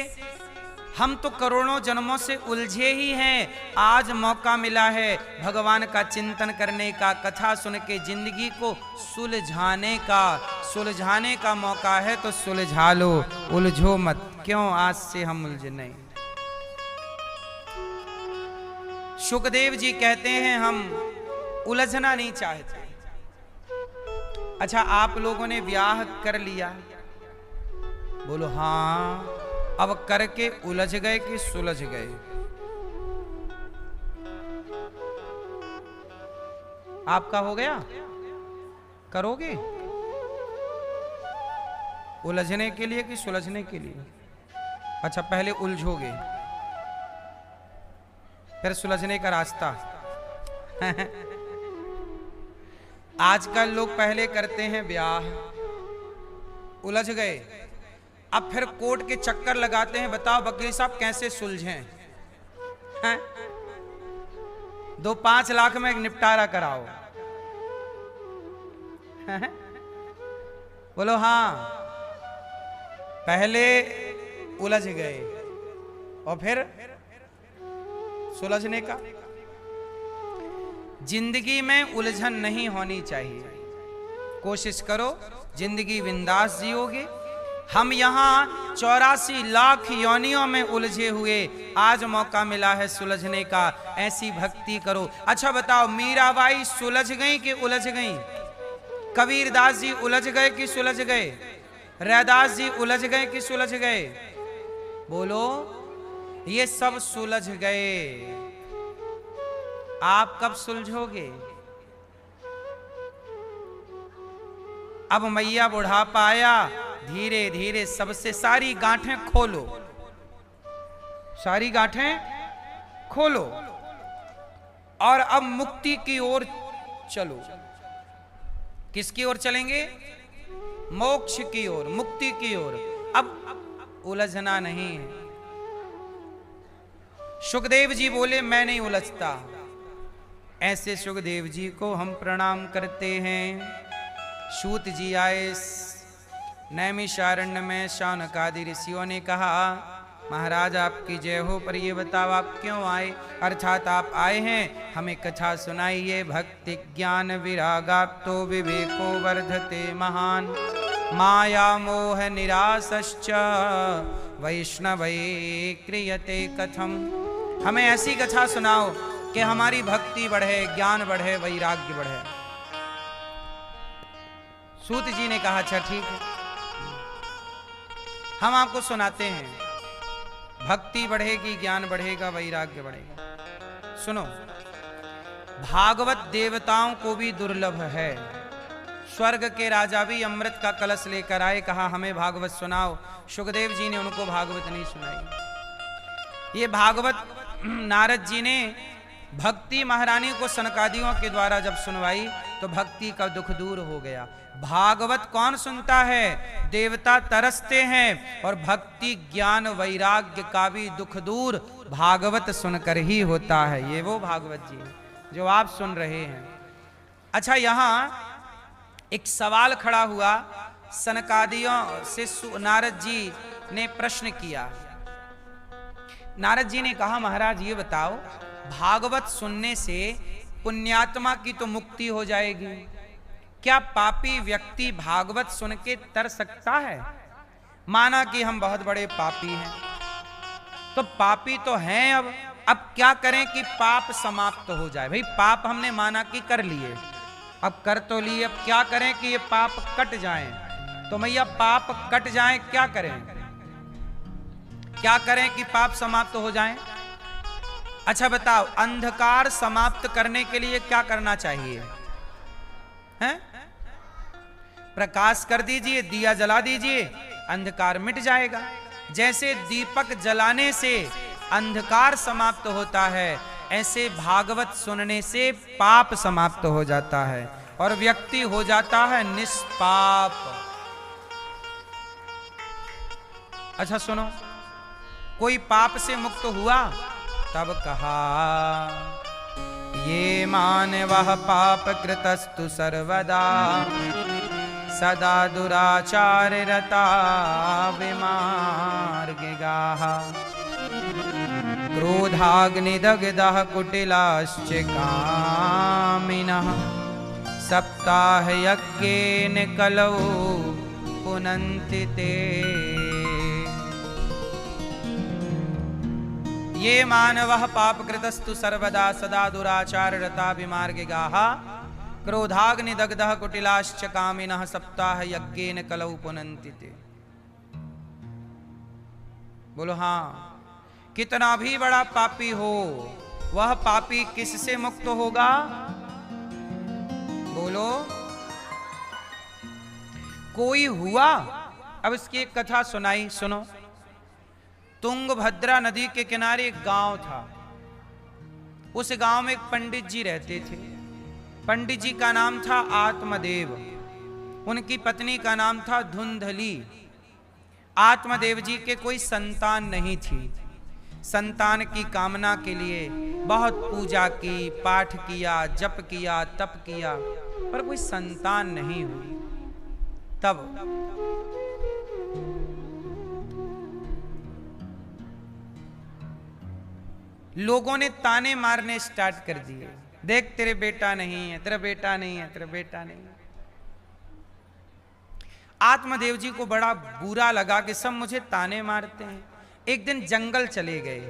हम तो करोड़ों जन्मों से उलझे ही हैं, आज मौका मिला है भगवान का चिंतन करने का, कथा सुन के जिंदगी को सुलझाने का मौका है, तो सुलझा लो, उलझो मत। क्यों आज से हम उलझे नहीं? सुखदेव जी कहते हैं हम उलझना नहीं चाहते। अच्छा, आप लोगों ने ब्याह कर लिया, बोलो हाँ। अब करके उलझ गए कि सुलझ गए? आपका हो गया? करोगे उलझने के लिए कि सुलझने के लिए? अच्छा, पहले उलझोगे फिर सुलझने का रास्ता। आजकल लोग पहले करते हैं ब्याह, उलझ गए, अब फिर कोर्ट के चक्कर लगाते हैं। बताओ वकील साहब कैसे सुलझें? 2-5 लाख में निपटारा कराओ। बोलो हाँ। पहले उलझ गए और फिर सुलझने का। जिंदगी में उलझन नहीं होनी चाहिए। कोशिश करो जिंदगी बिंदास जियोगे। हम यहाँ 84 लाख योनियों में उलझे हुए, आज मौका मिला है सुलझने का। ऐसी भक्ति करो। अच्छा बताओ, मीराबाई सुलझ गई कि उलझ गई? कबीरदास जी उलझ गए कि सुलझ गए? रैदास जी उलझ गए कि सुलझ गए? बोलो। ये सब सुलझ गए। आप कब सुलझोगे? अब मैया बुढ़ापा आया, धीरे धीरे सबसे सारी गांठें खोलो, सारी गांठें खोलो और अब मुक्ति की ओर चलो। किसकी ओर चलेंगे? मोक्ष की ओर, मुक्ति की ओर। अब उलझना नहीं है। सुखदेव जी बोले मैं नहीं उलझता। ऐसे सुखदेव जी को हम प्रणाम करते हैं। सूत जी आए नैमिषारण्य में, शौनकादि ऋषियों ने कहा महाराज आपकी जय हो, पर ये बताओ आप क्यों आए? अर्थात आप आए हैं हमें कथा सुनाइए। भक्ति ज्ञान विरागाप्तो विवेको वर्धते महान, माया मोह निरासश्च वैष्णवे क्रियते कथम। हमें ऐसी कथा सुनाओ कि हमारी भक्ति बढ़े, ज्ञान बढ़े, वैराग्य बढ़े। सूत जी ने कहा अच्छा ठीक है, हम आपको सुनाते हैं। भक्ति बढ़ेगी, ज्ञान बढ़ेगा, वैराग्य बढ़ेगा। सुनो, भागवत देवताओं को भी दुर्लभ है। स्वर्ग के राजा भी अमृत का कलश लेकर आए, कहा हमें भागवत सुनाओ। सुखदेव जी ने उनको भागवत नहीं सुनाई। ये भागवत नारद जी ने भक्ति महारानी को सनकादियों के द्वारा जब सुनवाई तो भक्ति का दुख दूर हो गया। भागवत कौन सुनता है? देवता तरसते हैं, और भक्ति ज्ञान वैराग्य का भी दुख दूर भागवत सुनकर ही होता है। ये वो भागवत जी है जो आप सुन रहे हैं। अच्छा, यहां एक सवाल खड़ा हुआ। सनकादियों से नारद जी ने प्रश्न किया। नारद जी ने कहा, महाराज ये बताओ, भागवत सुनने से पुण्यात्मा की तो मुक्ति हो जाएगी, क्या पापी व्यक्ति भागवत सुन के तर सकता है? माना कि हम बहुत बड़े पापी हैं, तो पापी तो हैं, अब क्या करें कि पाप समाप्त हो जाए? भाई पाप हमने माना कि कर लिए, अब कर तो लिए, अब क्या करें कि ये पाप कट जाएं? तो भैया पाप कट जाएं, क्या करें? क्या करें कि पाप समाप्त हो जाएं? अच्छा बताओ, अंधकार समाप्त करने के लिए क्या करना चाहिए? हैं? प्रकाश कर दीजिए, दिया जला दीजिए, अंधकार मिट जाएगा। जैसे दीपक जलाने से अंधकार समाप्त होता है, ऐसे भागवत सुनने से पाप समाप्त हो जाता है और व्यक्ति हो जाता है निष्पाप। अच्छा सुनो, कोई पाप से मुक्त हुआ? तब कहा, ये मानवः पाप कृतस्तु सर्वदा सदा दुराचार रता विमार्गिगाः क्रोधाग्निदग्धः कुटिलाश्च कामिनः सप्ताह यज्ञेन कलौ पुनन्ति ते। ये मानवः पापकृतस्तु सर्वदा सदा दुराचार रता विमार्गिगाः क्रोधाग्निदग्धः कुटिलाश्च कामिनः सप्ताह यज्ञेन कलौ पुनन्ति ते। बोलो हाँ, कितना भी बड़ा पापी हो, वह पापी किससे मुक्त होगा? बोलो। कोई हुआ? अब इसकी एक कथा सुनाई, सुनो। तुंगभद्रा नदी के किनारे एक गांव था। उस गांव में एक पंडित जी रहते थे। पंडित जी का नाम था आत्मदेव, उनकी पत्नी का नाम था धुंधली। आत्मदेव जी के कोई संतान नहीं थी। संतान की कामना के लिए बहुत पूजा की, पाठ किया, जप किया, तप किया, पर कोई संतान नहीं हुई। तब लोगों ने ताने मारने स्टार्ट कर दिए, देख तेरे बेटा नहीं है, तेरा बेटा नहीं है, तेरा बेटा नहीं है। आत्मदेव जी को बड़ा बुरा लगा कि सब मुझे ताने मारते हैं। एक दिन जंगल चले गए,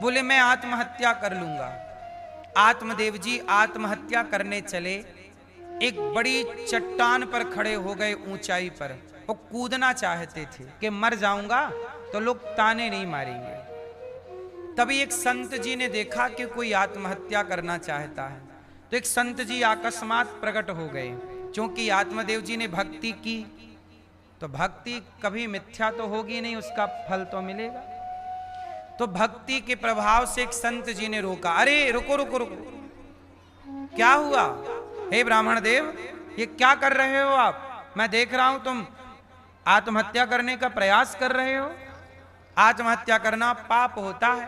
बोले मैं आत्महत्या कर लूंगा। आत्मदेव जी आत्महत्या करने चले, एक बड़ी चट्टान पर खड़े हो गए, ऊंचाई पर। वो कूदना चाहते थे कि मर जाऊंगा तो लोग ताने नहीं मारेंगे। तभी एक संत जी ने देखा कि कोई आत्महत्या करना चाहता है, तो एक संत जी अकस्मात प्रकट हो गए। क्योंकि आत्मदेव जी ने भक्ति की, तो भक्ति कभी मिथ्या तो होगी नहीं, उसका फल तो मिलेगा। तो भक्ति के प्रभाव से एक संत जी ने रोका, अरे रुको रुको रुको, क्या हुआ? हे ब्राह्मण देव, ये क्या कर रहे हो आप? मैं देख रहा हूं तुम आत्महत्या करने का प्रयास कर रहे हो। आत्महत्या करना पाप होता है।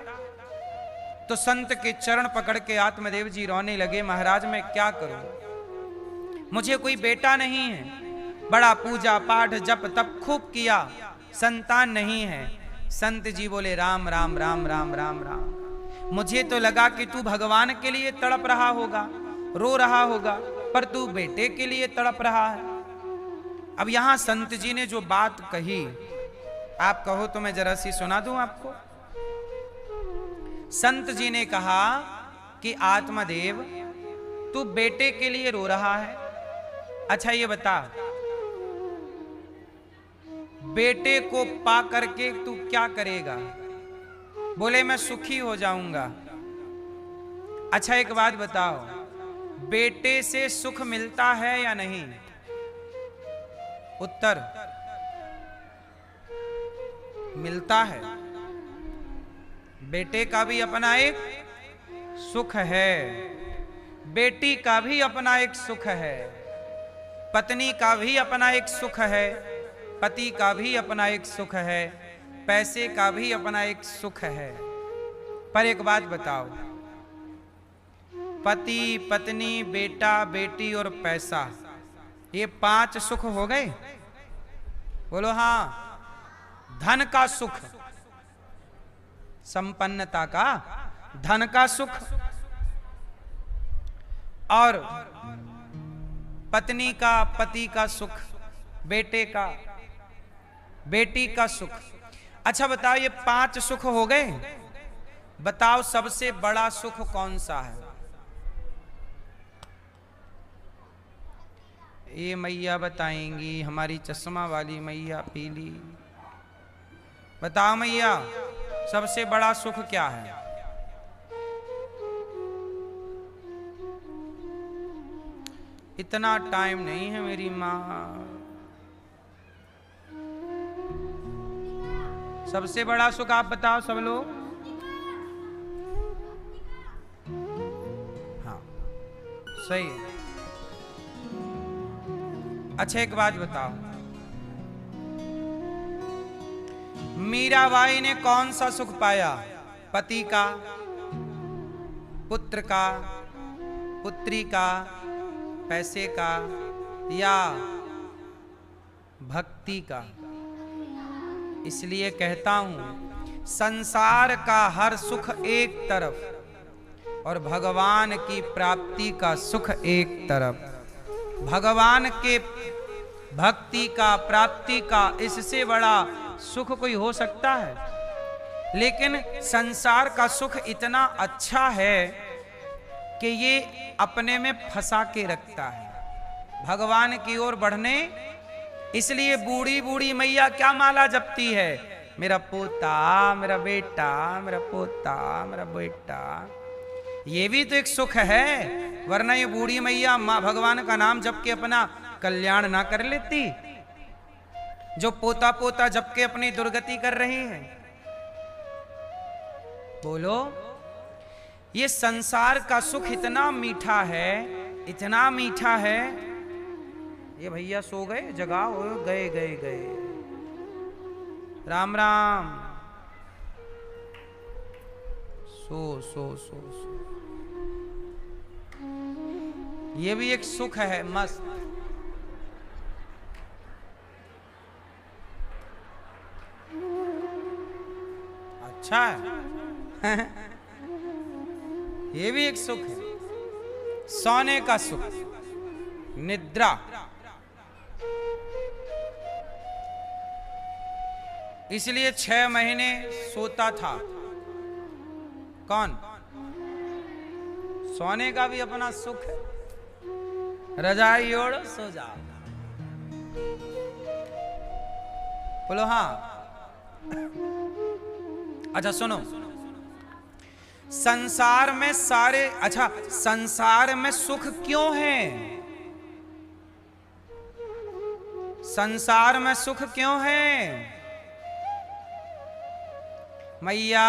तो संत के चरण पकड़ के आत्मदेव जी रोने लगे, महाराज मैं क्या करूं, मुझे कोई बेटा नहीं है, बड़ा पूजा पाठ जप तप खूब किया, संतान नहीं है। संत जी बोले, राम राम राम राम राम राम, मुझे तो लगा कि तू भगवान के लिए तड़प रहा होगा, रो रहा होगा, पर तू बेटे के लिए तड़प रहा है। अब यहां संत जी ने जो बात कही, आप कहो तो मैं जरा सी सुना दूं आपको। संत जी ने कहा कि आत्मदेव, तू बेटे के लिए रो रहा है, अच्छा ये बता, बेटे को पा करके तू क्या करेगा? बोले मैं सुखी हो जाऊंगा। अच्छा एक बात बताओ, बेटे से सुख मिलता है या नहीं? उत्तर, मिलता है। बेटे का भी अपना एक सुख है, बेटी का भी अपना एक सुख है, पत्नी का भी अपना एक सुख है, पति का भी अपना एक सुख है, पैसे का भी अपना एक सुख है। पर एक बात बताओ, पति पत्नी बेटा बेटी और पैसा, ये 5 सुख हो गए? बोलो हाँ। धन का सुख, संपन्नता का, धन का सुख, और पत्नी का पति का सुख, बेटे का बेटी का सुख। अच्छा बताओ, ये 5 सुख हो गए, बताओ सबसे बड़ा सुख कौन सा है? ये मैया बताएंगी, हमारी चश्मा वाली मैया पीली। बताओ मैया, सबसे बड़ा सुख क्या है? इतना टाइम नहीं है मेरी माँ। सबसे बड़ा सुख आप बताओ सब लोग। हाँ सही है। अच्छा एक बात बताओ, मीराबाई ने कौन सा सुख पाया? पति का, पुत्र का, पुत्री का, पैसे का, या भक्ति का? इसलिए कहता हूं, संसार का हर सुख एक तरफ और भगवान की प्राप्ति का सुख एक तरफ। भगवान के भक्ति का, प्राप्ति का, इससे बड़ा सुख कोई हो सकता है? लेकिन संसार का सुख इतना अच्छा है कि ये अपने में फंसा के रखता है भगवान की ओर बढ़ने। इसलिए बूढ़ी बूढ़ी मैया क्या माला जपती है? मेरा पोता, मेरा बेटा, मेरा पोता, मेरा बेटा। ये भी तो एक सुख है, वरना ये बूढ़ी मैया माँ भगवान का नाम जप के अपना कल्याण ना कर लेती, जो पोता पोता जप के अपनी दुर्गति कर रही है। बोलो, ये संसार का सुख इतना मीठा है, इतना मीठा है। ये भैया सो गए, जगाओ, गए गए गए। राम राम। सो सो सो सो। ये भी एक सुख है, मस्त। अच्छा है। ये भी एक सुख है, सोने का सुख, निद्रा। इसलिए 6 महीने सोता था। कौन? सोने का भी अपना सुख है। रजाई ओढ़ो सो जाओ। बोलो हाँ। अच्छा सुनो, संसार में सारे, अच्छा संसार में सुख क्यों है? संसार में सुख क्यों है? मैया,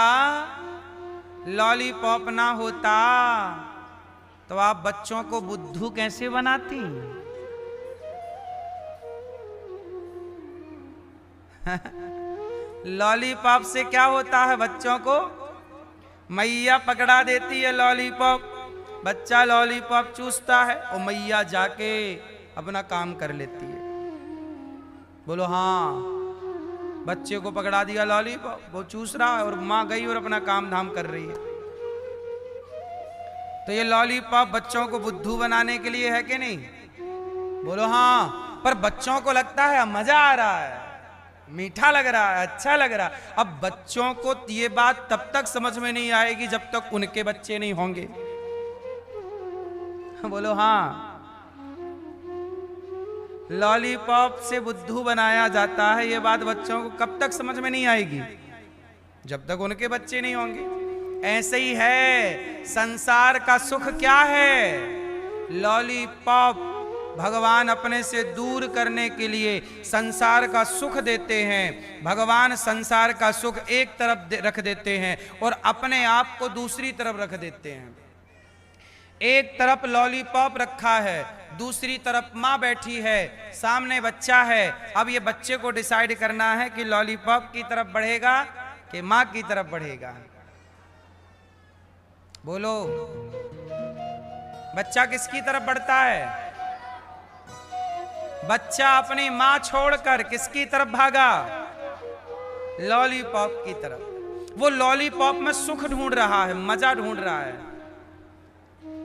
लॉलीपॉप ना होता तो आप बच्चों को बुद्धू कैसे बनाती? लॉलीपॉप से क्या होता है बच्चों को? मैया पकड़ा देती है लॉलीपॉप, बच्चा लॉलीपॉप चूसता है और मैया जाके अपना काम कर लेती है। बोलो हाँ। बच्चे को पकड़ा दिया लॉलीपॉप, वो चूस रहा है और माँ गई और अपना काम धाम कर रही है। तो ये लॉलीपॉप बच्चों को बुद्धू बनाने के लिए है कि नहीं? बोलो हाँ। पर बच्चों को लगता है मजा आ रहा है, मीठा लग रहा है, अच्छा लग रहा है। अब बच्चों को ये बात तब तक समझ में नहीं आएगी जब तक उनके बच्चे नहीं होंगे। बोलो हाँ। लॉलीपॉप से बुद्धू बनाया जाता है, ये बात बच्चों को कब तक समझ में नहीं आएगी? जब तक उनके बच्चे नहीं होंगे। ऐसे ही है, संसार का सुख क्या है? लॉलीपॉप, भगवान अपने से दूर करने के लिए संसार का सुख देते हैं। भगवान संसार का सुख एक तरफ रख देते हैं और अपने आप को दूसरी तरफ रख देते हैं। एक तरफ लॉलीपॉप रखा है, दूसरी तरफ माँ बैठी है, सामने बच्चा है। अब ये बच्चे को डिसाइड करना है कि लॉलीपॉप की तरफ बढ़ेगा कि माँ की तरफ बढ़ेगा। बोलो, बच्चा किसकी तरफ बढ़ता है? बच्चा अपनी माँ छोड़कर किसकी तरफ भागा? लॉलीपॉप की तरफ। वो लॉलीपॉप में सुख ढूंढ रहा है, मजा ढूंढ रहा है।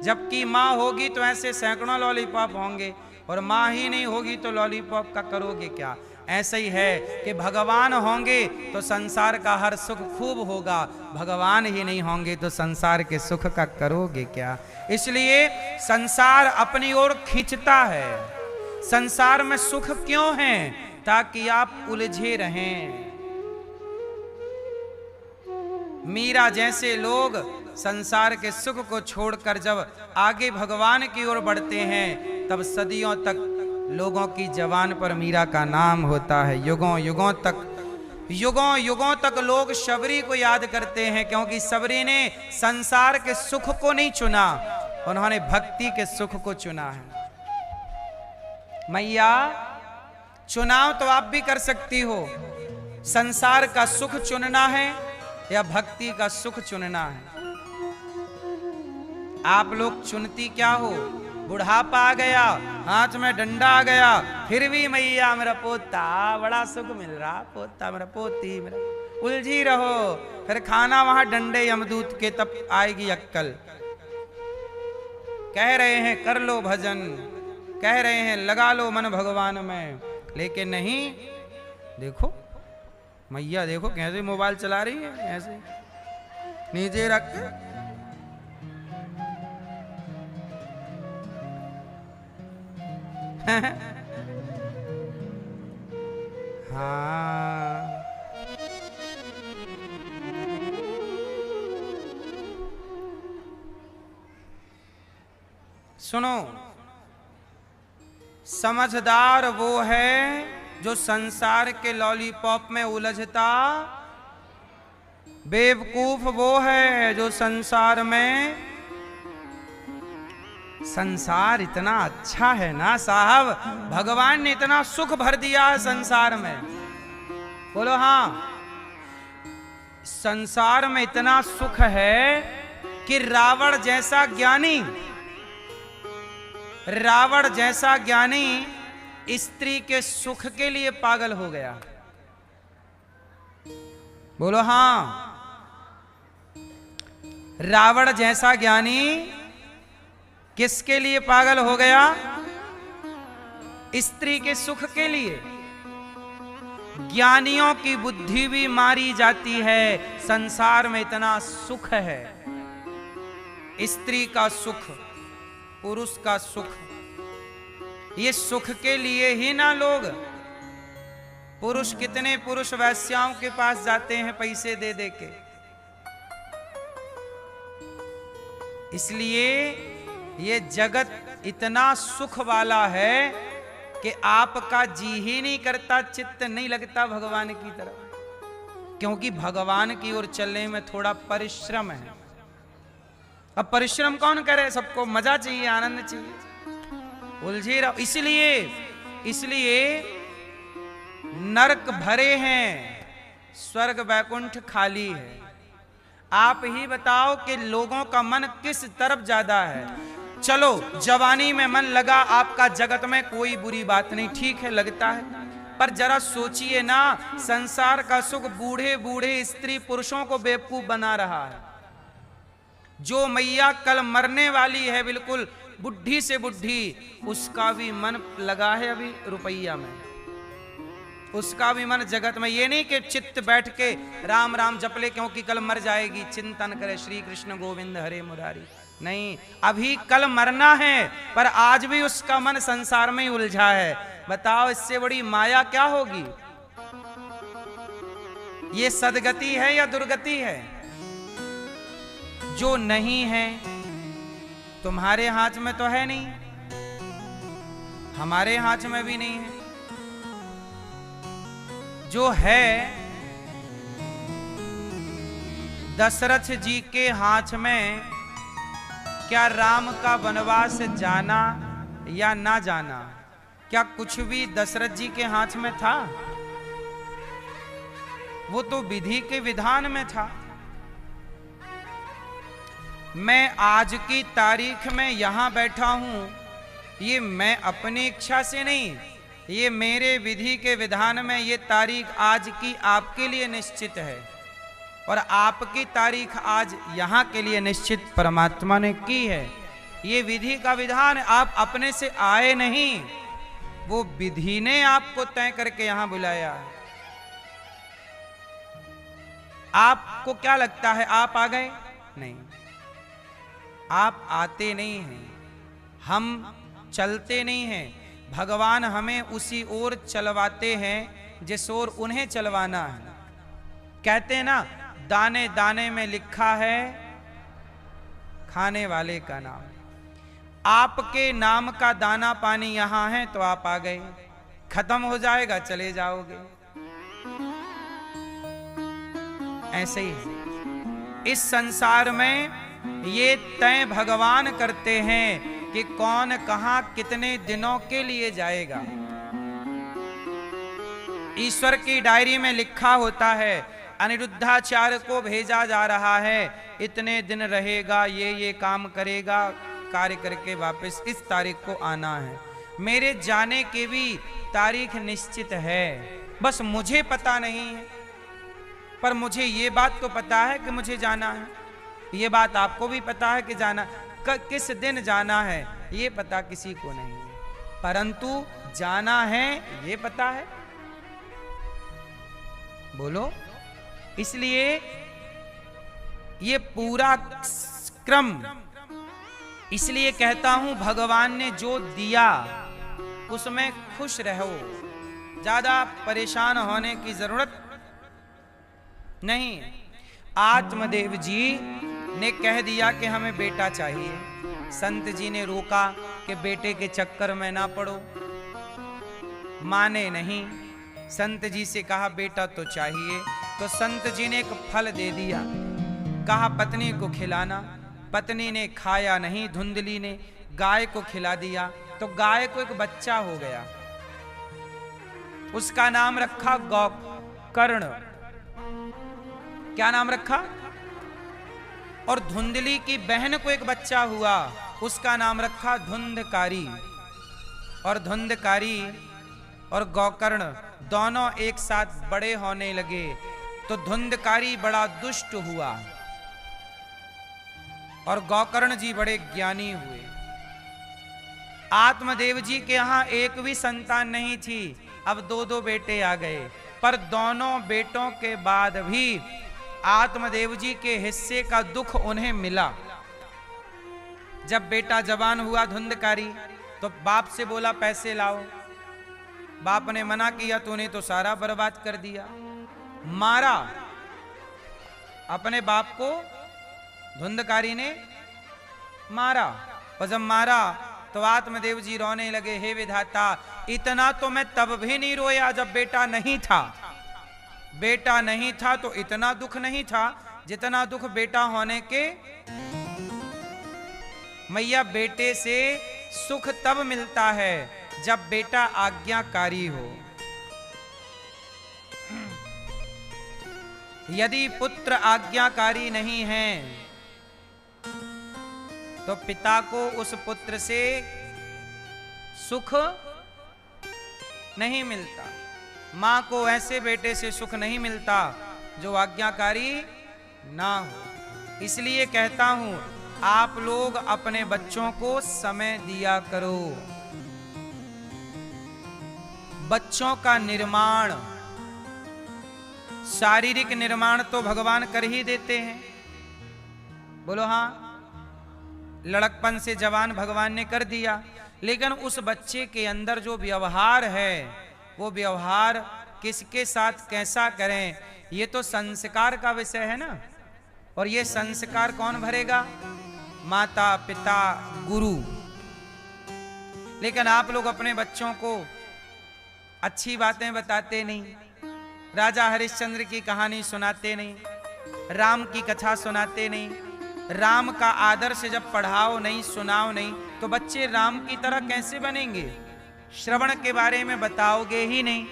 जबकि माँ होगी तो ऐसे सैकड़ों लॉलीपॉप होंगे, और माँ ही नहीं होगी तो लॉलीपॉप का करोगे क्या? ऐसा ही है कि भगवान होंगे तो संसार का हर सुख खूब होगा, भगवान ही नहीं होंगे तो संसार के सुख का करोगे क्या? इसलिए संसार अपनी ओर खींचता है। संसार में सुख क्यों है? ताकि आप उलझे रहें। मीरा जैसे लोग संसार के सुख को छोड़कर जब आगे भगवान की ओर बढ़ते हैं, तब सदियों तक लोगों की जबान पर मीरा का नाम होता है। युगों युगों तक लोग शबरी को याद करते हैं, क्योंकि शबरी ने संसार के सुख को नहीं चुना, उन्होंने भक्ति के सुख को चुना है। मैया, चुनाव तो आप भी कर सकती हो। संसार का सुख चुनना है या भक्ति का सुख चुनना है? आप लोग चुनती क्या हो? बुढ़ापा आ गया, हाथ में डंडा आ गया, फिर भी मैया मेरा पोता बड़ा सुख मिल रहा, पोता मेरा पोती मेरा, उलझी रहो। फिर खाना वहां डंडे यमदूत के, तब आएगी अक्कल। कह रहे हैं कर लो भजन, कह रहे हैं लगा लो मन भगवान में, लेकिन नहीं। देखो मैया, देखो कैसे मोबाइल चला रही है, ऐसे नीचे रख के। हाँ, सुनो, समझदार वो है जो संसार के लॉलीपॉप में उलझता, बेवकूफ वो है जो संसार में, संसार इतना अच्छा है ना साहब, भगवान ने इतना सुख भर दिया है संसार में। बोलो हाँ, संसार में इतना सुख है कि रावण जैसा ज्ञानी स्त्री के सुख के लिए पागल हो गया। बोलो हाँ, रावण जैसा ज्ञानी किसके लिए पागल हो गया? स्त्री के सुख के लिए। ज्ञानियों की बुद्धि भी मारी जाती है, संसार में इतना सुख है। स्त्री का सुख, पुरुष का सुख, ये सुख के लिए ही ना लोग, पुरुष कितने पुरुष वैश्याओं के पास जाते हैं पैसे दे दे के। इसलिए ये जगत इतना सुख वाला है कि आपका जी ही नहीं करता, चित्त नहीं लगता भगवान की तरफ, क्योंकि भगवान की ओर चलने में थोड़ा परिश्रम है। अब परिश्रम कौन करे? सबको मजा चाहिए, आनंद चाहिए, उलझे रहो। इसलिए नरक भरे हैं, स्वर्ग वैकुंठ खाली है। आप ही बताओ कि लोगों का मन किस तरफ ज्यादा है? चलो, जवानी में मन लगा आपका जगत में, कोई बुरी बात नहीं, ठीक है, लगता है, पर जरा सोचिए ना, संसार का सुख बूढ़े बूढ़े स्त्री पुरुषों को बेवकूफ बना रहा है। जो मैया कल मरने वाली है, बिल्कुल बुढ़ी से बुढ़ी, उसका भी मन लगा है अभी रुपया में, उसका भी मन जगत में। ये नहीं कि चित्त बैठ के राम राम जप ले क्योंकि कल मर जाएगी, चिंतन करे श्री कृष्ण गोविंद हरे मुरारी, नहीं, अभी कल मरना है, पर आज भी उसका मन संसार में ही उलझा है। बताओ, इससे बड़ी माया क्या होगी? ये सदगति है या दुर्गति है? जो नहीं है तुम्हारे हाथ में तो है नहीं, हमारे हाथ में भी नहीं है। जो है दशरथ जी के हाथ में, क्या राम का वनवास जाना या ना जाना, क्या कुछ भी दशरथ जी के हाथ में था? वो तो विधि के विधान में था। मैं आज की तारीख में यहां बैठा हूं, ये मैं अपनी इच्छा से नहीं, ये मेरे विधि के विधान में ये तारीख आज की आपके लिए निश्चित है, और आपकी तारीख आज यहाँ के लिए निश्चित परमात्मा ने की है। ये विधि का विधान, आप अपने से आए नहीं, वो विधि ने आपको तय करके यहाँ बुलाया है। आपको क्या लगता है आप आ गए? नहीं, आप आते नहीं हैं, हम चलते नहीं हैं। भगवान हमें उसी ओर चलवाते हैं जिस ओर उन्हें चलवाना है। कहते हैं ना, दाने दाने में लिखा है खाने वाले का नाम। आपके नाम का दाना पानी यहां है तो आप आ गए, खत्म हो जाएगा चले जाओगे। ऐसे ही है इस संसार में, ये तय भगवान करते हैं कि कौन कहां कितने दिनों के लिए जाएगा। ईश्वर की डायरी में लिखा होता है, अनिरुद्धाचार्य को भेजा जा रहा है, इतने दिन रहेगा, ये काम करेगा, कार्य करके वापस इस तारीख को आना है। मेरे जाने की भी तारीख निश्चित है, बस मुझे पता नहीं है, पर मुझे ये बात तो पता है कि मुझे जाना है। ये बात आपको भी पता है कि जाना, किस दिन जाना है ये पता किसी को नहीं है, परंतु जाना है ये पता है। बोलो। इसलिए ये पूरा क्रम, इसलिए कहता हूं भगवान ने जो दिया उसमें खुश रहो, ज्यादा परेशान होने की जरूरत नहीं। आत्मदेव जी ने कह दिया कि हमें बेटा चाहिए। संत जी ने रोका कि बेटे के चक्कर में ना पड़ो, माने नहीं। संत जी से कहा बेटा तो चाहिए, तो संत जी ने एक फल दे दिया, कहा पत्नी को खिलाना। पत्नी ने खाया नहीं, धुंधली ने गाय को खिला दिया, तो गाय को एक बच्चा हो गया, उसका नाम रखा गौकर्ण। क्या नाम रखा? और धुंधली की बहन को एक बच्चा हुआ, उसका नाम रखा धुंधकारी। और धुंधकारी और गौकर्ण दोनों एक साथ बड़े होने लगे, तो धुंधकारी बड़ा दुष्ट हुआ और गौकर्ण जी बड़े ज्ञानी हुए। आत्मदेव जी के यहां एक भी संतान नहीं थी, अब दो दो बेटे आ गए, पर दोनों बेटों के बाद भी आत्मदेव जी के हिस्से का दुख उन्हें मिला। जब बेटा जवान हुआ धुंधकारी, तो बाप से बोला पैसे लाओ। बाप ने मना किया, तूने तो सारा बर्बाद कर दिया। मारा अपने बाप को, धुंधकारी ने मारा। और जब मारा तो आत्मदेव जी रोने लगे, हे विधाता, इतना तो मैं तब भी नहीं रोया जब बेटा नहीं था। बेटा नहीं था तो इतना दुख नहीं था जितना दुख बेटा होने के। मैया, बेटे से सुख तब मिलता है जब बेटा आज्ञाकारी हो। यदि पुत्र आज्ञाकारी नहीं है तो पिता को उस पुत्र से सुख नहीं मिलता। मां को ऐसे बेटे से सुख नहीं मिलता जो आज्ञाकारी ना हो। इसलिए कहता हूं, आप लोग अपने बच्चों को समय दिया करो। बच्चों का निर्माण, शारीरिक निर्माण तो भगवान कर ही देते हैं। बोलो हाँ। लड़कपन से जवान भगवान ने कर दिया, लेकिन उस बच्चे के अंदर जो व्यवहार है, वो व्यवहार किसके साथ कैसा करें, ये तो संस्कार का विषय है ना। और ये संस्कार कौन भरेगा? माता पिता गुरु। लेकिन आप लोग अपने बच्चों को अच्छी बातें बताते नहीं, राजा हरिश्चंद्र की कहानी सुनाते नहीं, राम की कथा सुनाते नहीं, राम का आदर्श जब पढ़ाओ नहीं, सुनाओ नहीं, तो बच्चे राम की तरह कैसे बनेंगे? श्रवण के बारे में बताओगे ही नहीं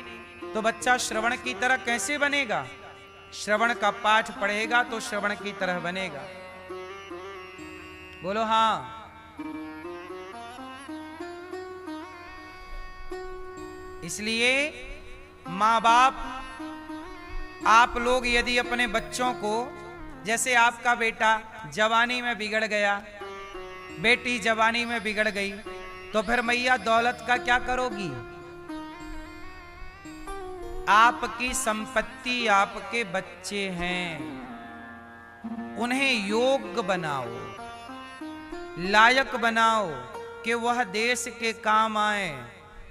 तो बच्चा श्रवण की तरह कैसे बनेगा? श्रवण का पाठ पढ़ेगा तो श्रवण की तरह बनेगा। बोलो हाँ। इसलिए माँ बाप, आप लोग यदि अपने बच्चों को, जैसे आपका बेटा जवानी में बिगड़ गया, बेटी जवानी में बिगड़ गई, तो फिर मैया दौलत का क्या करोगी? आपकी संपत्ति आपके बच्चे हैं, उन्हें योग्य बनाओ, लायक बनाओ कि वह देश के काम आए,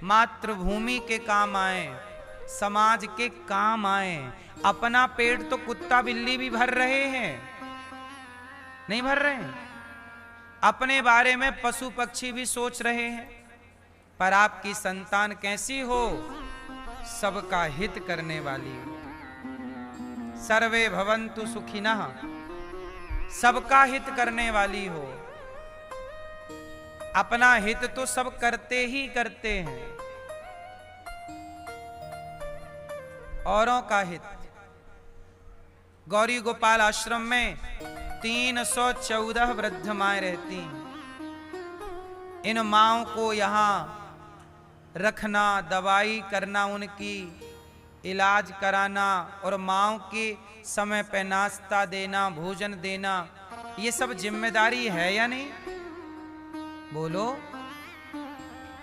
मातृभूमि के काम आए, समाज के काम आए। अपना पेट तो कुत्ता बिल्ली भी भर रहे हैं, नहीं भर रहे हैं? अपने बारे में पशु पक्षी भी सोच रहे हैं। पर आपकी संतान कैसी हो? सबका हित करने वाली हो। सर्वे भवन्तु सुखिनः, सबका हित करने वाली हो। अपना हित तो सब करते ही करते हैं, औरों का हित। गौरी गोपाल आश्रम में 314 वृद्ध माएं रहती हैं। इन माओं को यहाँ रखना, दवाई करना, उनकी इलाज कराना और माओं के समय पे नाश्ता देना, भोजन देना, ये सब जिम्मेदारी है या नहीं? बोलो,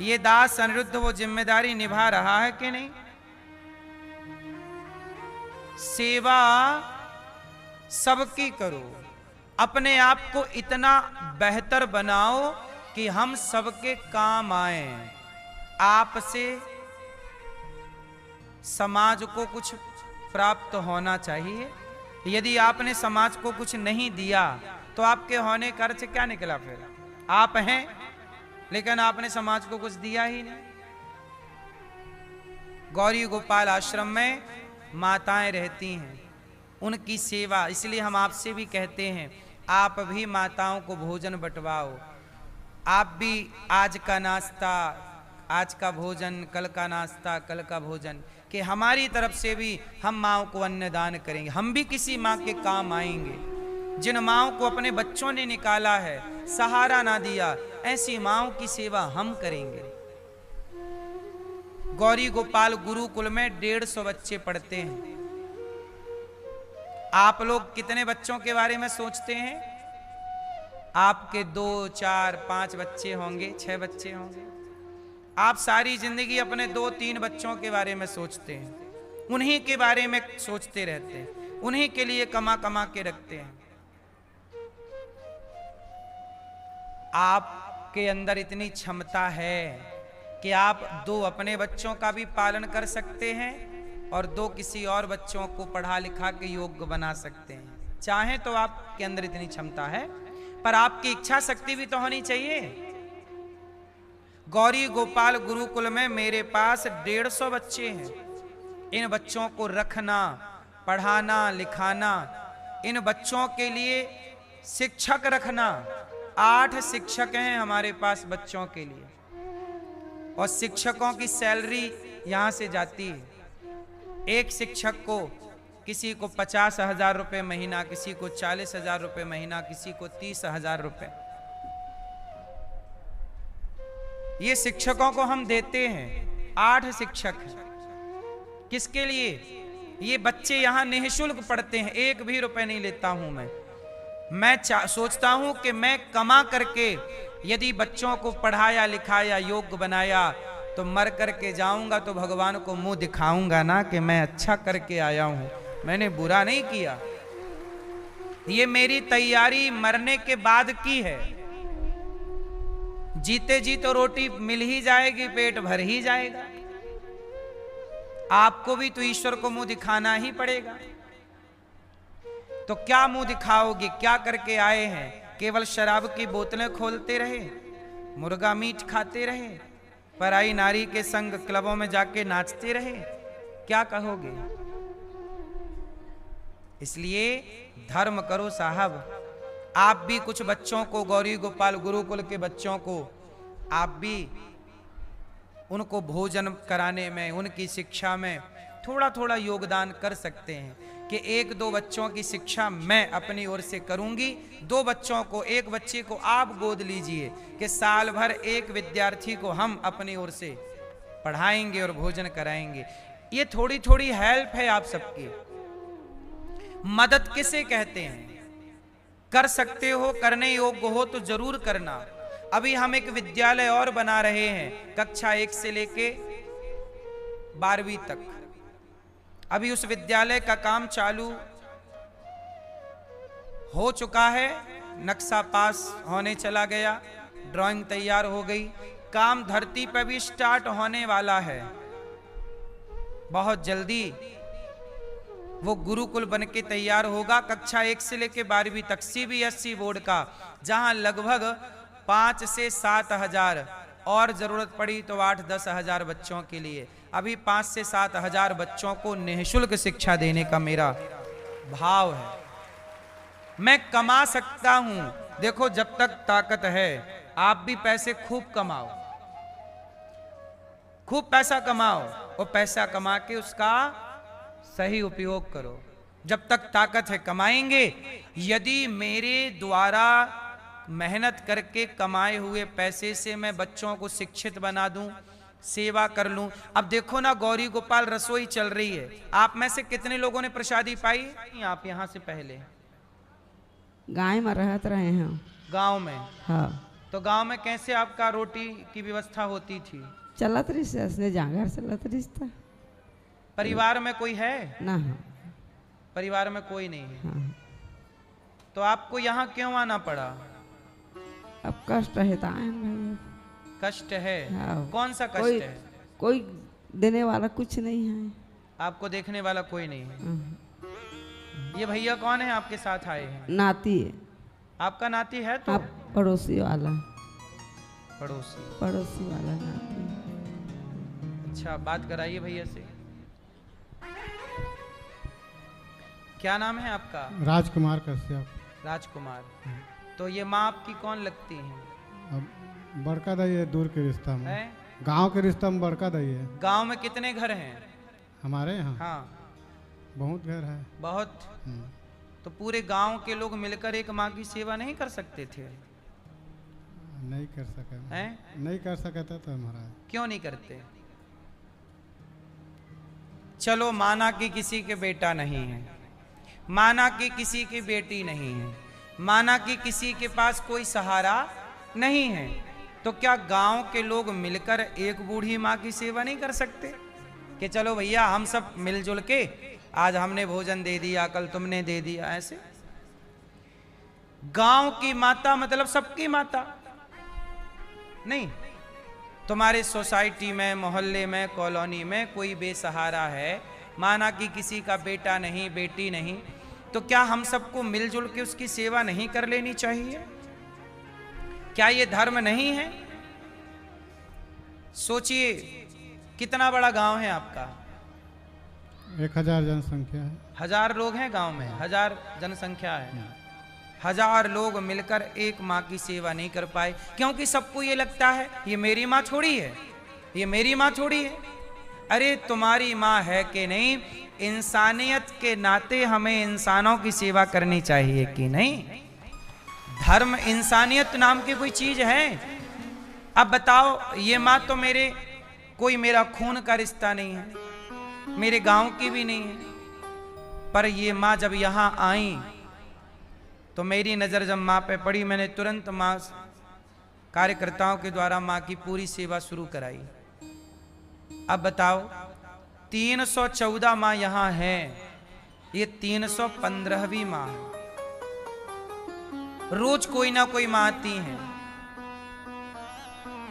ये दास अनिरुद्ध वो जिम्मेदारी निभा रहा है कि नहीं? सेवा सबकी करो, अपने आप को इतना बेहतर बनाओ कि हम सबके काम आए। आपसे समाज को कुछ प्राप्त होना चाहिए। यदि आपने समाज को कुछ नहीं दिया तो आपके होने का अर्थ क्या निकला? फिर आप हैं लेकिन आपने समाज को कुछ दिया ही नहीं। गौरी गोपाल आश्रम में माताएं रहती हैं, उनकी सेवा, इसलिए हम आपसे भी कहते हैं आप भी माताओं को भोजन बंटवाओ। आप भी आज का नाश्ता, आज का भोजन, कल का नाश्ता, कल का भोजन, कि हमारी तरफ से भी हम माँओं को अन्नदान करेंगे। हम भी किसी माँ के काम आएंगे। जिन माँओं को अपने बच्चों ने निकाला है, सहारा ना दिया, ऐसी माँओं की सेवा हम करेंगे। गौरी गोपाल गुरुकुल में 150 बच्चे पढ़ते हैं। आप लोग कितने बच्चों के बारे में सोचते हैं? आपके 2, 4, 5 बच्चे होंगे, 6 बच्चे होंगे। आप सारी जिंदगी अपने 2, 3 बच्चों के बारे में सोचते हैं, उन्हीं के बारे में सोचते रहते हैं, उन्हीं के लिए कमा कमा के रखते हैं। आपके अंदर इतनी क्षमता है कि आप 2 अपने बच्चों का भी पालन कर सकते हैं और 2 किसी और बच्चों को पढ़ा लिखा के योग्य बना सकते हैं। चाहे तो आपके अंदर इतनी क्षमता है, पर आपकी इच्छा शक्ति भी तो होनी चाहिए। गौरी गोपाल गुरुकुल में मेरे पास 150 बच्चे हैं। इन बच्चों को रखना, पढ़ाना, लिखाना, इन बच्चों के लिए शिक्षक रखना। 8 शिक्षक हैं हमारे पास बच्चों के लिए, और शिक्षकों की सैलरी यहां से जाती है। एक शिक्षक को, किसी को 50,000 रुपये महीना, किसी को 40,000 रुपये महीना, किसी को 30,000 रुपये। ये शिक्षकों को हम देते हैं। 8 शिक्षक हैं। किसके लिए? ये बच्चे यहाँ निःशुल्क पढ़ते हैं, 1 भी रुपए नहीं लेता हूं मैं सोचता हूं कि मैं कमा करके यदि बच्चों को पढ़ाया, लिखाया, योग्य बनाया, तो मर करके जाऊंगा तो भगवान को मुंह दिखाऊंगा ना कि मैं अच्छा करके आया हूं, मैंने बुरा नहीं किया। ये मेरी तैयारी मरने के बाद की है। जीते जी तो रोटी मिल ही जाएगी, पेट भर ही जाएगा। आपको भी तो ईश्वर को मुंह दिखाना ही पड़ेगा। तो क्या मुंह दिखाओगे? क्या करके आए हैं? केवल शराब की बोतलें खोलते रहे, मुर्गा मीट खाते रहे, पराई नारी के संग क्लबों में जाके नाचते रहे, क्या कहोगे? इसलिए धर्म करो साहब। आप भी कुछ बच्चों को, गौरी गोपाल गुरुकुल के बच्चों को, आप भी उनको भोजन कराने में, उनकी शिक्षा में थोड़ा थोड़ा योगदान कर सकते हैं कि एक दो बच्चों की शिक्षा मैं अपनी ओर से करूंगी, दो बच्चों को, एक बच्चे को आप गोद लीजिए कि साल भर एक विद्यार्थी को हम अपनी ओर से पढ़ाएंगे और भोजन कराएंगे। ये थोड़ी थोड़ी हेल्प है आप सबकी। मदद किसे कहते हैं? कर सकते हो, करने योग्य हो तो जरूर करना। अभी हम एक विद्यालय और बना रहे हैं, कक्षा 1 से लेके 12वीं तक। अभी उस विद्यालय का काम चालू हो चुका है, नक्शा पास होने चला गया, ड्राइंग तैयार हो गई, काम धरती पर भी स्टार्ट होने वाला है। बहुत जल्दी वो गुरुकुल बन के तैयार होगा, कक्षा 1 से लेके 12वीं तक, CBSE बोर्ड का, जहां लगभग 5 से 7 हजार और जरूरत पड़ी तो 8-10 हजार बच्चों के लिए, अभी 5 से 7 हजार बच्चों को निःशुल्क शिक्षा देने का मेरा भाव है। मैं कमा सकता हूं, देखो जब तक ताकत है आप भी पैसे खूब कमाओ, खूब पैसा कमाओ और पैसा कमा के उसका सही उपयोग करो। जब तक ताकत है कमाएंगे। यदि मेरे द्वारा मेहनत करके कमाए हुए पैसे से मैं बच्चों को शिक्षित बना दूं, सेवा कर लूं। अब देखो ना, गौरी गोपाल रसोई चल रही है, आप में से कितने लोगों ने प्रसादी पाई? आप यहाँ से पहले गाँव में रहत रहे हैं। गांव में? हाँ। तो गांव में कैसे आपका रोटी की व्यवस्था होती थी? चलत रही से जागर चलत रिश्ता। परिवार में कोई है? ना। परिवार में कोई नहीं है। हाँ। तो आपको यहाँ क्यों आना पड़ा? अब कष्ट है तो आए भाई। कष्ट है? हाँ। कौन सा कष्ट है? कोई देने वाला कुछ नहीं है, आपको देखने वाला कोई नहीं है। हाँ। ये भैया कौन है आपके साथ आए हैं? नाती है। आपका नाती है? तो आप पड़ोसी वाला। पड़ोसी वाला नाती। अच्छा, बात कराइए भैया से। क्या नाम है आपका? राजकुमार कश्यप। राजकुमार। तो ये माँ आपकी कौन लगती है? अब बड़का दाई है, दूर के रिश्ता में है? गांव के रिश्ता में बड़का दाई है। गांव में कितने घर हैं हमारे यहाँ? हाँ, बहुत घर है। बहुत। तो पूरे गांव के लोग मिलकर एक माँ की सेवा नहीं कर सकते थे? नहीं कर सके हैं? नहीं कर सके थे तो हमारा। क्यों नहीं करते? चलो माना कि किसी के बेटा नहीं है, माना कि किसी की बेटी नहीं है, माना कि किसी के पास कोई सहारा नहीं है, तो क्या गांव के लोग मिलकर एक बूढ़ी माँ की सेवा नहीं कर सकते? कि चलो भैया हम सब मिलजुल के आज हमने भोजन दे दिया, कल तुमने दे दिया। ऐसे गांव की माता मतलब सबकी माता नहीं। तुम्हारे सोसाइटी में, मोहल्ले में, कॉलोनी में कोई बेसहारा है, माना कि किसी का बेटा नहीं, बेटी नहीं, तो क्या हम सबको मिलजुल के उसकी सेवा नहीं कर लेनी चाहिए? क्या ये धर्म नहीं है? सोचिए कितना बड़ा गांव है आपका? 1000 जनसंख्या है। 1000 लोग हैं गांव में? 1000 जनसंख्या है। 1000 लोग मिलकर एक माँ की सेवा नहीं कर पाए, क्योंकि सबको ये लगता है ये मेरी माँ थोड़ी है, ये मेरी माँ थोड़ी है। अरे तुम्हारी माँ है कि नहीं? इंसानियत के नाते हमें इंसानों की सेवा करनी चाहिए कि नहीं? धर्म इंसानियत नाम की कोई चीज है? अब बताओ, ये माँ तो कोई मेरा खून का रिश्ता नहीं है, मेरे गांव की भी नहीं है, पर ये माँ जब यहाँ आई तो मेरी नज़र जब माँ पे पड़ी, मैंने तुरंत माँ कार्यकर्ताओं के द्वारा माँ की पूरी सेवा शुरू कराई। अब बताओ, 314 माँ यहाँ है, ये 315वीं माँ है। रोज कोई ना कोई माँ आती है।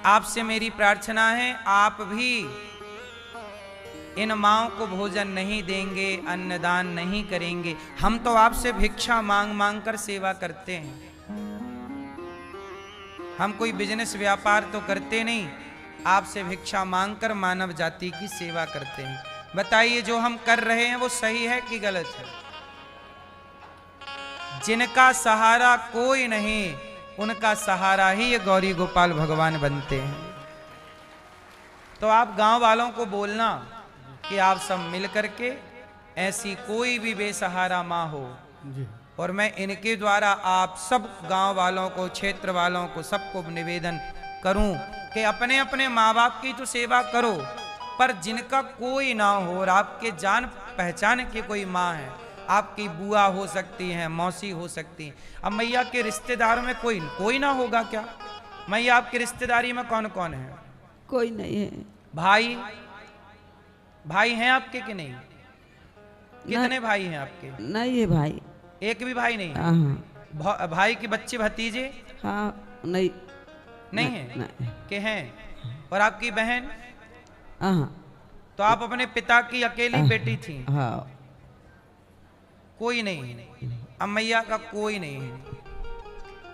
आपसे मेरी प्रार्थना है, आप भी इन माँओं को भोजन नहीं देंगे, अन्नदान नहीं करेंगे। हम तो आपसे भिक्षा मांग मांग कर सेवा करते हैं, हम कोई बिजनेस व्यापार तो करते नहीं। आपसे भिक्षा मांगकर मानव जाति की सेवा करते हैं। बताइए जो हम कर रहे हैं वो सही है कि गलत है? जिनका सहारा कोई नहीं उनका सहारा ही ये गौरी गोपाल भगवान बनते हैं। तो आप गांव वालों को बोलना कि आप सब मिल करके ऐसी कोई भी बेसहारा माँ हो, जी और मैं इनके द्वारा आप सब गांव वालों को, क्षेत्र वालों को, सबको निवेदन करूं कि अपने अपने माँ बाप की तो सेवा करो, पर जिनका कोई ना हो और आपके जान पहचान की कोई माँ है, आपकी बुआ हो सकती है, मौसी हो सकती है। अब मैया के रिश्तेदारों में कोई ना होगा क्या? मैया आपकी रिश्तेदारी में कौन कौन है? कोई नहीं है। भाई हैं आपके कि नहीं? कितने भाई हैं आपके? नहीं है भाई। एक भी भाई नहीं? हाँ भाई के बच्चे भतीजे हाँ नहीं नहीं है? नहीं। के हैं? और आपकी बहन? हाँ तो आप अपने पिता की अकेली बेटी थी? हाँ कोई नहीं है। अब मैया का कोई नहीं है।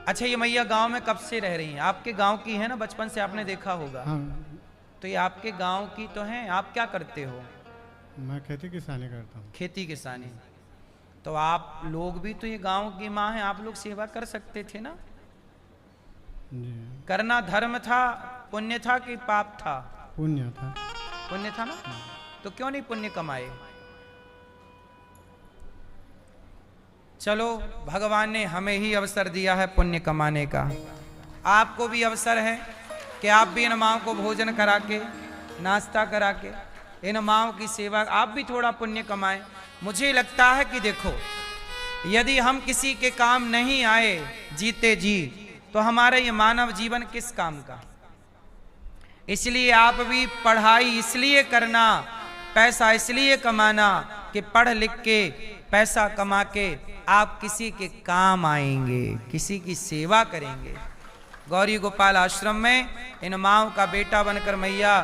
अच्छा, ये मैया गांव में कब से रह रही हैं? आपके गांव की है ना? बचपन से आपने देखा होगा। हाँ, तो ये आपके गांव की तो हैं। आप क्या करते हो? मैं खेती किसानी करता हूँ। खेती किसानी। तो आप लोग भी तो ये गांव की माँ है, आप लोग सेवा कर सकते थे ना? जी करना धर्म था, पुण्य था कि पाप था? पुण्य था। पुण्य था ना? तो क्यों नहीं पुण्य कमाए? चलो, भगवान ने हमें ही अवसर दिया है पुण्य कमाने का। आपको भी अवसर है कि आप भी इन माँओं को भोजन करा के, नाश्ता करा के, इन माँओं की सेवा, आप भी थोड़ा पुण्य कमाएं। मुझे लगता है कि देखो, यदि हम किसी के काम नहीं आए जीते जी, तो हमारा ये मानव जीवन किस काम का? इसलिए आप भी पढ़ाई इसलिए करना, पैसा इसलिए कमाना कि पढ़ लिख के पैसा कमा के आप किसी के काम आएंगे, किसी की सेवा करेंगे। गौरी गोपाल आश्रम में इन माँओं का बेटा बनकर मैया,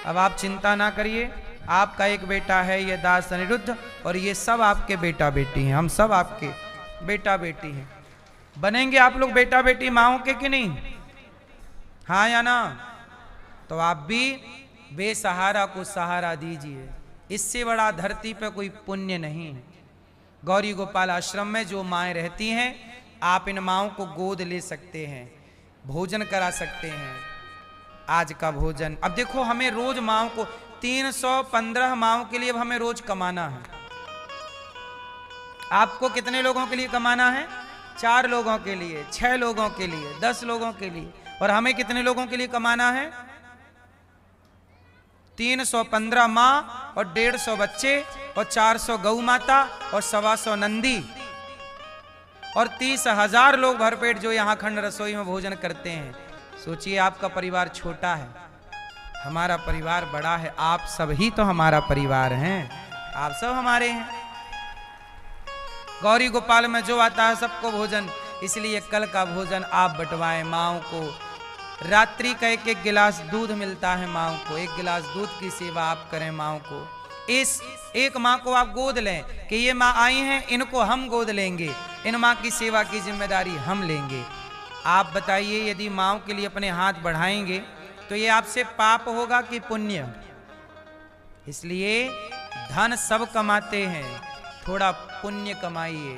अब आप चिंता ना करिए, आपका एक बेटा है ये दास अनिरुद्ध, और ये सब आपके बेटा बेटी हैं। हम सब आपके बेटा बेटी हैं। बनेंगे आप लोग बेटा बेटी माँओं के कि नहीं? हाँ या ना? तो आप भी बेसहारा को सहारा दीजिए। इससे बड़ा धरती पे कोई पुण्य नहीं है। गौरी गोपाल आश्रम में जो माएँ रहती हैं, आप इन माँओं को गोद ले सकते हैं, भोजन करा सकते हैं। आज का भोजन, अब देखो, हमें रोज माँओं को 315 माँओं के लिए अब हमें रोज कमाना है। आपको कितने लोगों के लिए कमाना है? 4 लोगों के लिए, 6 लोगों के लिए, 10 लोगों के लिए। और हमें कितने लोगों के लिए कमाना है? 315 माँ और 150 बच्चे और 400 गौ माता और 125 नंदी और 30,000 लोग भरपेट जो यहाँ खंड रसोई में भोजन करते हैं। सोचिए, आपका परिवार छोटा है, हमारा परिवार बड़ा है। आप सब ही तो हमारा परिवार हैं, आप सब हमारे हैं। गौरी गोपाल में जो आता है सबको भोजन, इसलिए कल का भोजन आप बंटवाएं माँओं को। रात्रि का एक गिलास दूध मिलता है माँओं को, 1 गिलास दूध की सेवा आप करें माँओं को। इस एक माँ को आप गोद लें कि ये माँ आई हैं, इनको हम गोद लेंगे, इन माँ की सेवा की जिम्मेदारी हम लेंगे। आप बताइए, यदि माँओं के लिए अपने हाथ बढ़ाएंगे तो ये आपसे पाप होगा कि पुण्य? इसलिए धन सब कमाते हैं, थोड़ा पुण्य कमाइए।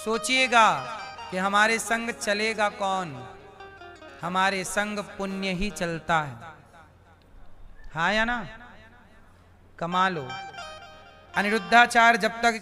सोचिएगा कि हमारे संग चलेगा कौन? हमारे संग पुण्य ही चलता है। हाँ या ना? कमा लो। अनिरुद्धाचार्य जब तक